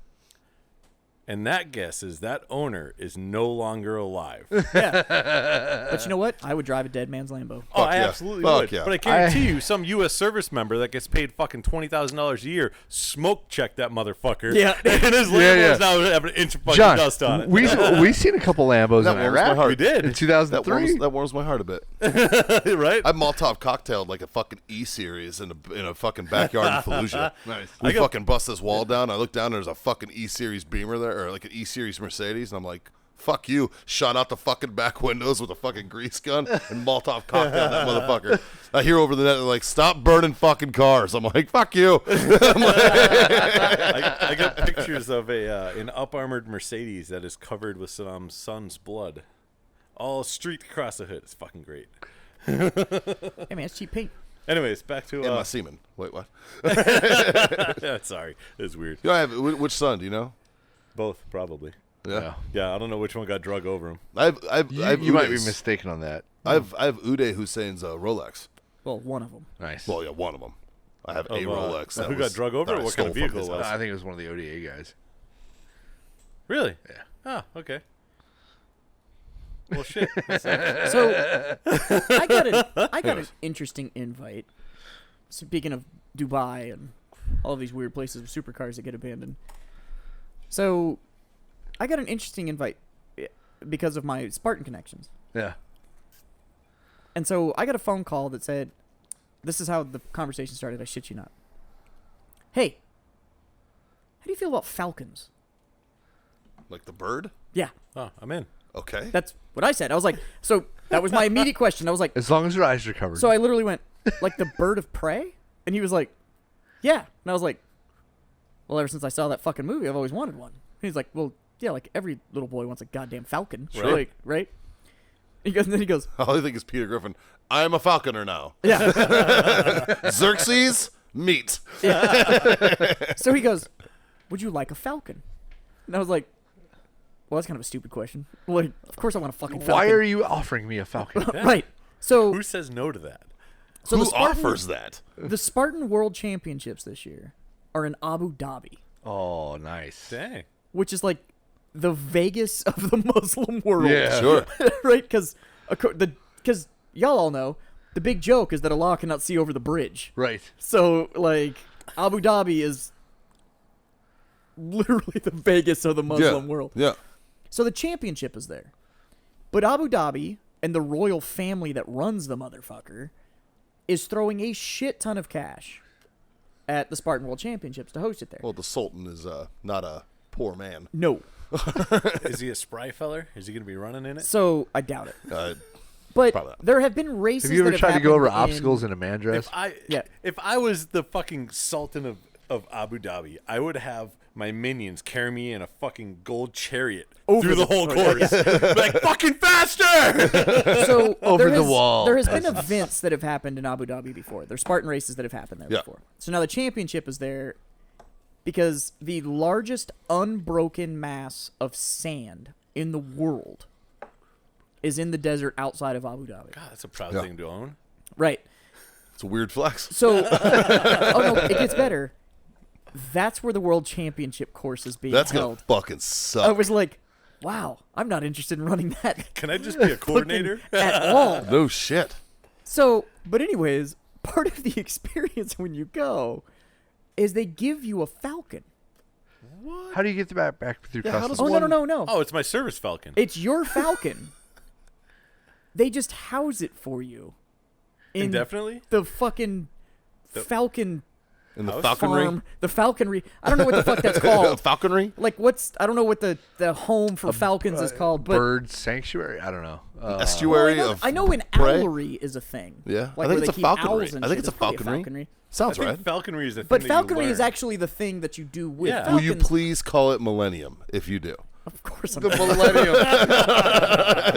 And that guess is that owner is no longer alive. But you know what? I would drive a dead man's Lambo. Oh, Fuck I yeah. absolutely Fuck would. yeah. But I guarantee you, some U.S. service member that gets paid fucking $20,000 a year smoke check that motherfucker. Yeah. And his Lambo is now having an inch of fucking John, dust on it. we seen a couple Lambos That in warms my Iraq. heart. We did. In That 2003. warms my heart a bit. Right? I Molotov cocktailed like a fucking E-Series in a fucking backyard in Fallujah. Nice. We fucking bust this wall down. I look down, there's a fucking E-Series Beamer there, or like an E-Series Mercedes, and I'm like, Fuck you. Shot out the fucking back windows with a fucking grease gun and Molotov cocktail that motherfucker. I hear over the net, they're like, stop burning fucking cars. I'm like, fuck you. I got pictures of an up-armored Mercedes that is covered with some son's blood. All streaked across the hood. It's fucking great. Hey man, it's cheap paint. Anyways, back to And my semen. Wait, what? sorry, it was weird. You know, I have, which son, do you know? Both probably. Yeah. Yeah, I don't know which one got drug over him. I've You might be Uday's. mistaken on that. I have Uday Hussein's Rolex. Well, one of them. Nice. Well, yeah, one of them. I have a Of, Rolex. That who was, got drug over? that I What kind of stole from vehicle his was house. I think it was one of the ODA guys. Really? Yeah. Oh, okay. Well, shit. So I got an interesting invite. Speaking of Dubai and all these weird places with supercars that get abandoned. So I got an interesting invite because of my Spartan connections. Yeah. And so I got a phone call that said, this is how the conversation started, I shit you not. Hey, how do you feel about falcons? Like the bird? Yeah, Oh, I'm in. Okay. that's what I said. I was like, so that was my immediate question. I was like, As long as your eyes are covered. so I literally went, like the bird of prey? And he was like, yeah. And I was like, well, ever since I saw that fucking movie, I've always wanted one. And he's like, well, yeah, like every little boy wants a goddamn falcon. Sure. Like, right? And then he goes, All I think is Peter Griffin. I am a falconer now. yeah. Xerxes, meat. So he goes, would you like a falcon? And I was like, well, that's kind of a stupid question. Like, of course I want a fucking falcon. Why are you offering me a falcon? Right. So, Who says no to that? so Who the Spartan, offers that? the Spartan World Championships this year are in Abu Dhabi, Oh, nice. Dang. which is like the Vegas of the Muslim world. Yeah. Sure. Right? Because y'all all know the big joke is that Allah cannot see over the bridge. Right. So, like, Abu Dhabi is literally the Vegas of the Muslim world. Yeah. So the championship is there. But Abu Dhabi and the royal family that runs the motherfucker is throwing a shit ton of cash at the Spartan World Championships to host it there. Well, the Sultan is not a poor man. No. Is he a spry feller? Is he going to be running in it? So I doubt it. Probably But not. there have been races Have you ever that tried to go over happened obstacles in a man dress? If I was the fucking Sultan of Abu Dhabi, I would have my minions carry me in a fucking gold chariot through the whole course. Like, fucking faster! So Over the wall, There has been events that have happened in Abu Dhabi before. There's Spartan races that have happened there Yeah. before. So now the championship is there because the largest unbroken mass of sand in the world is in the desert outside of Abu Dhabi. God, that's a proud Yeah. thing to own. Right. It's a weird flex. So, oh no, it gets better. That's where the world championship course is being That's gonna held. fucking I suck. was like, wow, I'm not interested in running that Can I just be a coordinator? at all. No shit. So, but anyways, part of the experience when you go is they give you a falcon. How do you get the back through Yeah, how customs? does Oh, no. Oh, it's my service falcon. It's your falcon. They just house it for you in Indefinitely? the fucking falcon In the House falconry. farm. The falconry. I don't know what the fuck that's called. Falconry? Like, I don't know what the home for falcons is called, but Bird sanctuary? I don't know. Estuary well, of I know an prey? owlery is a thing. Yeah, Like I think where it's they a keep falconry. owls and I think shit. it's a There's probably falconry. I Sounds think right. falconry is the But thing falconry that you is learn. actually the thing that you do with Yeah. Will you falcons. please call it Millennium if you do? Of course I'm The going. Millennium.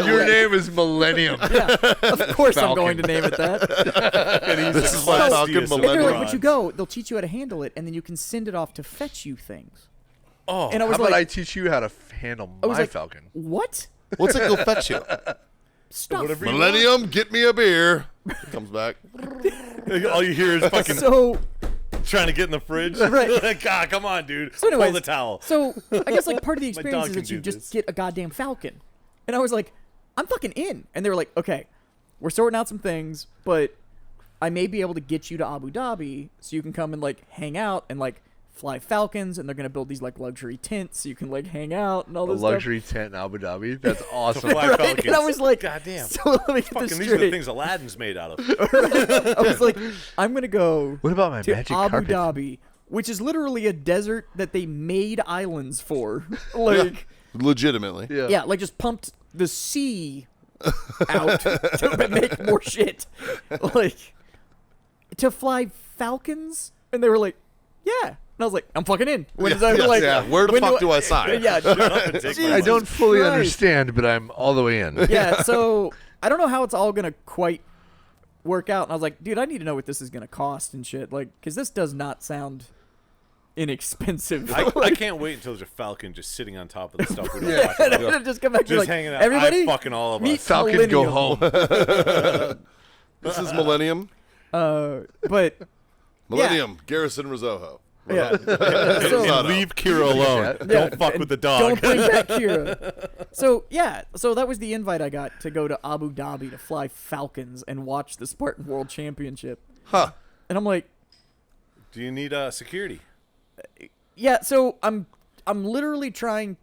Your name is Millennium. Yeah, of course I'm Falcon. going to name it that. And he's This the is my classiest Falcon of the And they're like, Millennium. but you go, they'll teach you how to handle it, and then you can send it off to fetch you things. Oh, And I How was about I like, teach you how to handle I was my like, falcon? what? What's it go fetch you? Stuff. whatever you Millennium, get me a beer. Comes back. want. All you hear is fucking So, trying to get in the fridge. Right. Like, God, come on, dude. so anyways, Pull the towel. So I guess like part of the My experience dog is can that you do just this. get a goddamn falcon, and I was like, I'm fucking in. And they were like, okay, we're sorting out some things, but I may be able to get you to Abu Dhabi so you can come and like hang out and like fly falcons, and they're gonna build these like luxury tents so you can like hang out and all A this luxury tent in Abu Dhabi? That's awesome. Fly stuff. Right? falcons. And I was like, God damn. So let me get Fucking this these are the straight. things Aladdin's made out of. I was like, I'm gonna go What about my to magic Abu carpet? Dhabi, which is literally a desert that they made islands for. Like, Legitimately. Yeah, like just pumped the sea out to make more shit. Like, to fly Falcons? And they were like, yeah. And I was like, I'm fucking in. When does that, like, Where the when fuck do I sign? Yeah. I don't fully Christ. understand, but I'm all the way in. Yeah, so I don't know how it's all going to quite work out. And I was like, dude, I need to know what this is going to cost and shit. Like, because this does not sound inexpensive. I can't wait until there's a Falcon just sitting on top of the stuff we're talking And about. then just come back to Just like, hanging out. everybody, Fucking all of meet us. Falcon, go Millennium. home. This is Millennium. But Millennium. Garrison Rosoho. yeah. So- And leave Kira alone. Don't fuck with the dog. Don't bring back Kira. So yeah, so that was the invite I got to go to Abu Dhabi to fly Falcons and watch the Spartan World Championship. Huh. And I'm like, Do you need security? yeah. So I'm literally trying.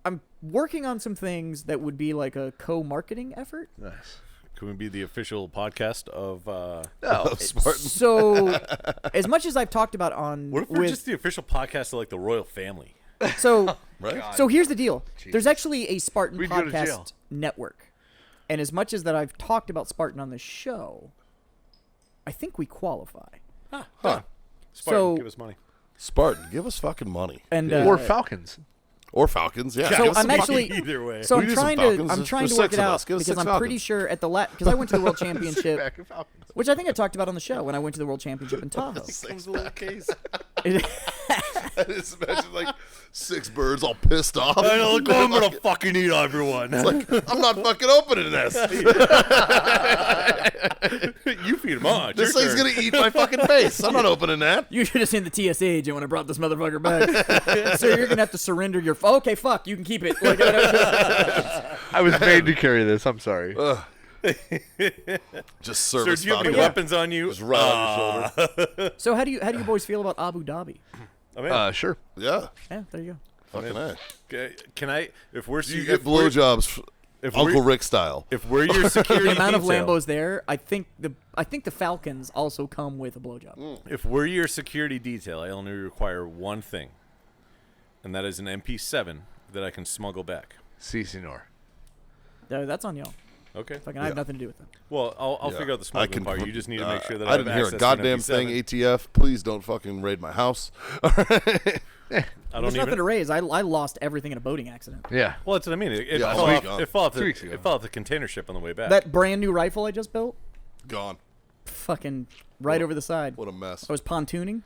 I'm working on some things that would be like a co-marketing effort. Nice. Can we be the official podcast of? No. Spartan. So as much as I've talked about on What if we're with just the official podcast of like the royal family? so Right? so here's the deal. Jesus. There's actually a Spartan We'd go to jail. podcast network, and as much as that I've talked about Spartan on the show, I think we qualify. Huh. Spartan, So- give us money. Spartan, give us fucking money. And Or Falcons. Or Falcons, yeah. So Give us I'm some actually Either way. so We I'm do some trying Falcons. to I'm There's trying to six work it of out us. Give us because six I'm pretty Falcons. sure at the because I went to the World Championship, Back of Falcons. which I think I talked about on the show when I went to the World Championship in Tahoe. Comes a little case. It- I just imagine like 6 birds all pissed off. I know, look, I'm gonna fucking eat everyone. It's like, I'm not fucking opening this. You feed them on. This thing's gonna eat my fucking face. I'm not opening that. You should have seen the TSA agent when I brought this motherfucker back. So you're gonna have to surrender your. Okay, fuck, you can keep it. Like, I was made to carry this. I'm sorry. Just Sir, service do you have any vodka. weapons on you? Just right on your shoulder. so how do you boys feel about Abu Dhabi? I mean, Sure. Yeah. Yeah, there you go. Fucking A. can I? If we're You if get we're- blowjobs if Uncle we're, Rick style. if we're your security The amount of detail, Lambos there, I think the Falcons also come with a blowjob. if we're your security detail, I only require one thing, and that is an MP7 that I can smuggle back. Si, senor. That's on y'all. Okay. Fucking, I have nothing to do with that. Well, I'll Yeah. figure out the I smuggling part. You just need to make sure that I I didn't have hear a access to an goddamn MP7. thing. ATF, please don't fucking raid my house. I There's don't nothing even. to raise. I lost everything in a boating accident. Yeah. Well, that's what I mean. It, Yeah, fell a off, week- it fell off 2 weeks ago. it fell off the container ship on the way back. That brand new rifle I just built, Gone. fucking right over the side. What a mess. I was pontooning.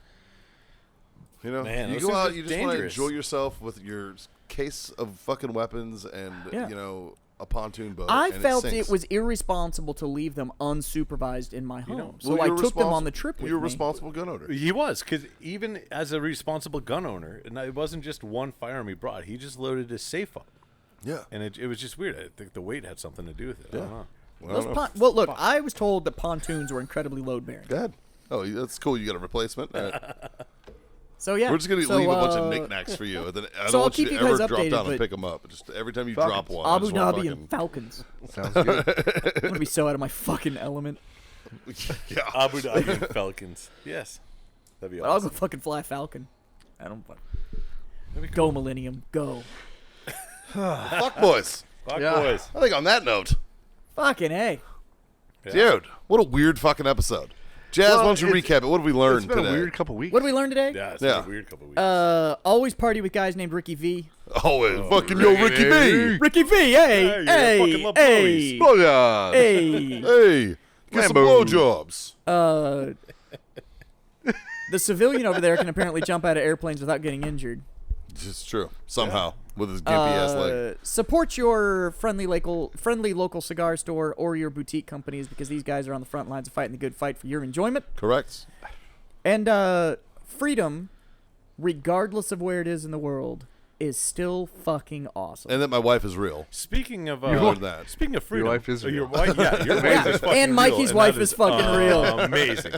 You know, Man, you those go things out, are you just want to dangerous. enjoy yourself with your case of fucking weapons and, Yeah. you know, a pontoon boat. I and felt sinks. it was irresponsible to leave them unsupervised in my home, know, so Well, I you're took them on responsi- the trip with You're a me. responsible gun owner. He was, because even as a responsible gun owner, and it wasn't just one firearm he brought. He just loaded his safe up, Yeah. and it was just weird. I think the weight had something to do with it. I don't know. Well, I Those don't know. well, look, I was told that pontoons were incredibly load bearing. Go ahead. Oh, that's cool. You got a replacement. All right. So yeah, We're just gonna so, leave a bunch of knickknacks for you. And then I don't so I'll want you keep to you ever guys drop updated, down and but- pick them up. Just every time you Falcons. drop one, I Abu just wanna Dhabi and fucking- Falcons. Sounds good. I'm gonna be so out of my fucking element. yeah. Abu Dhabi and Falcons. Yes, that'd be I'll awesome. go fucking fly Falcon. I don't fuck. That'd be Go Millennium, go. Fuck boys. Fuck Yeah. boys. I think on that note, Fucking A. Yeah. dude, what a weird fucking episode. Jazz, Well, why don't you it's- recap it? What have we learned It's been today? a weird couple weeks. What did we learn today? Yeah, it's Yeah. been a weird couple weeks. Always party with guys named Ricky V. Oh, fucking yo, Ricky B. Ricky V, hey, you're a hey, fucking love hey, Oh, yeah. hey. Hey, get some Lambo. blowjobs. The civilian over there can apparently jump out of airplanes without getting injured. It's true. Somehow, with his gimpy ass leg. Support your friendly local cigar store or your boutique companies because these guys are on the front lines of fighting the good fight for your enjoyment. Correct. And freedom, regardless of where it is in the world, is still fucking awesome. And that my wife is real. Speaking of You learned that. speaking of freedom, wife is your real. wife, yeah, your wife is fucking And Mikey's real, wife that is fucking real. Amazing.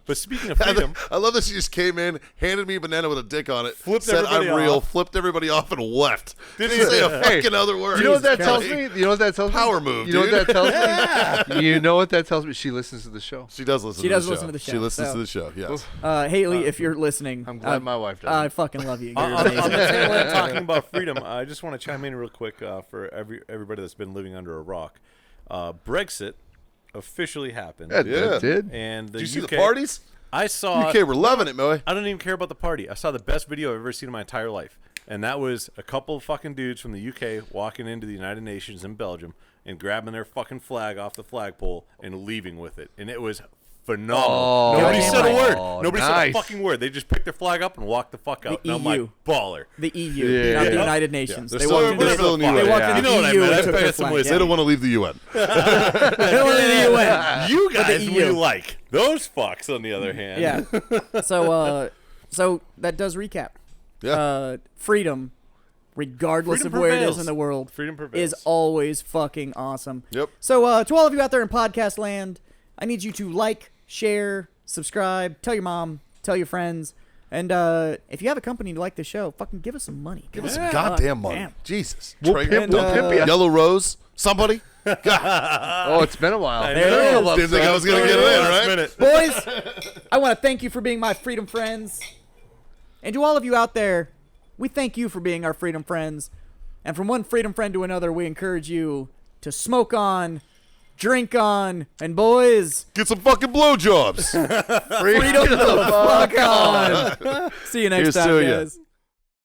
But speaking of freedom, I love that she just came in, handed me a banana with a dick on it, Flipped said I'm everybody real, off. flipped everybody off, and left. Didn't Didn't say a Hey, fucking other word. You know what that Jesus tells Christ. me? You know what that tells me? Power move, You know what dude. that tells me? You know what that tells me? She listens to the show. She does listen. She to does the listen show. to the show, She listens so- to the show. Yes. Haley, if you're listening, I'm glad my wife does. I fucking love you. You're on amazing. the tail we're talking about freedom, I just want to chime in real quick for everybody that's been living under a rock. Brexit officially happened. Yeah, Yeah. it did. And the Did you see UK, the parties? I saw. UK were loving it, Moe. I don't even care about the party. I saw the best video I've ever seen in my entire life. And that was a couple of fucking dudes from the UK walking into the United Nations in Belgium and grabbing their fucking flag off the flagpole and leaving with it. And it was phenomenal. Oh, Nobody goddamn said a right. word. Nobody said a nice. fucking word. They just picked their flag up and walked the fuck out. The And I'm like, EU. baller. The EU, Yeah. not the Yeah. United Nations. They're They still- walked into they're the, still in the they UN. walked Yeah. into You know what I the EU meant. and That's took their better some flag. ways. They Yeah. don't want to leave the UN. They don't want the UN. You But the guys EU. we like. Those fucks, on the other hand. Yeah. So that does recap. Yeah. Freedom, regardless Freedom of where it prevails. is in the world, Freedom prevails. is always fucking awesome. Yep. So to all of you out there in podcast land, I need you to like, share, subscribe, tell your mom, tell your friends, and if you have a company to like the show, fucking give us some money. Give us some goddamn money. Damn. Jesus. We'll Traeger. pimp, we'll pimp ya. Yellow Rose. Somebody. Oh, it's been a while. I There it know. is. Didn't think I was going to get it in, Last right? minute. Boys, I want to thank you for being my freedom friends. And to all of you out there, we thank you for being our freedom friends. And from one freedom friend to another, we encourage you to smoke on, drink on, and boys, Get some fucking blowjobs. freedom the fuck on. See you next Here's time, to ya. guys.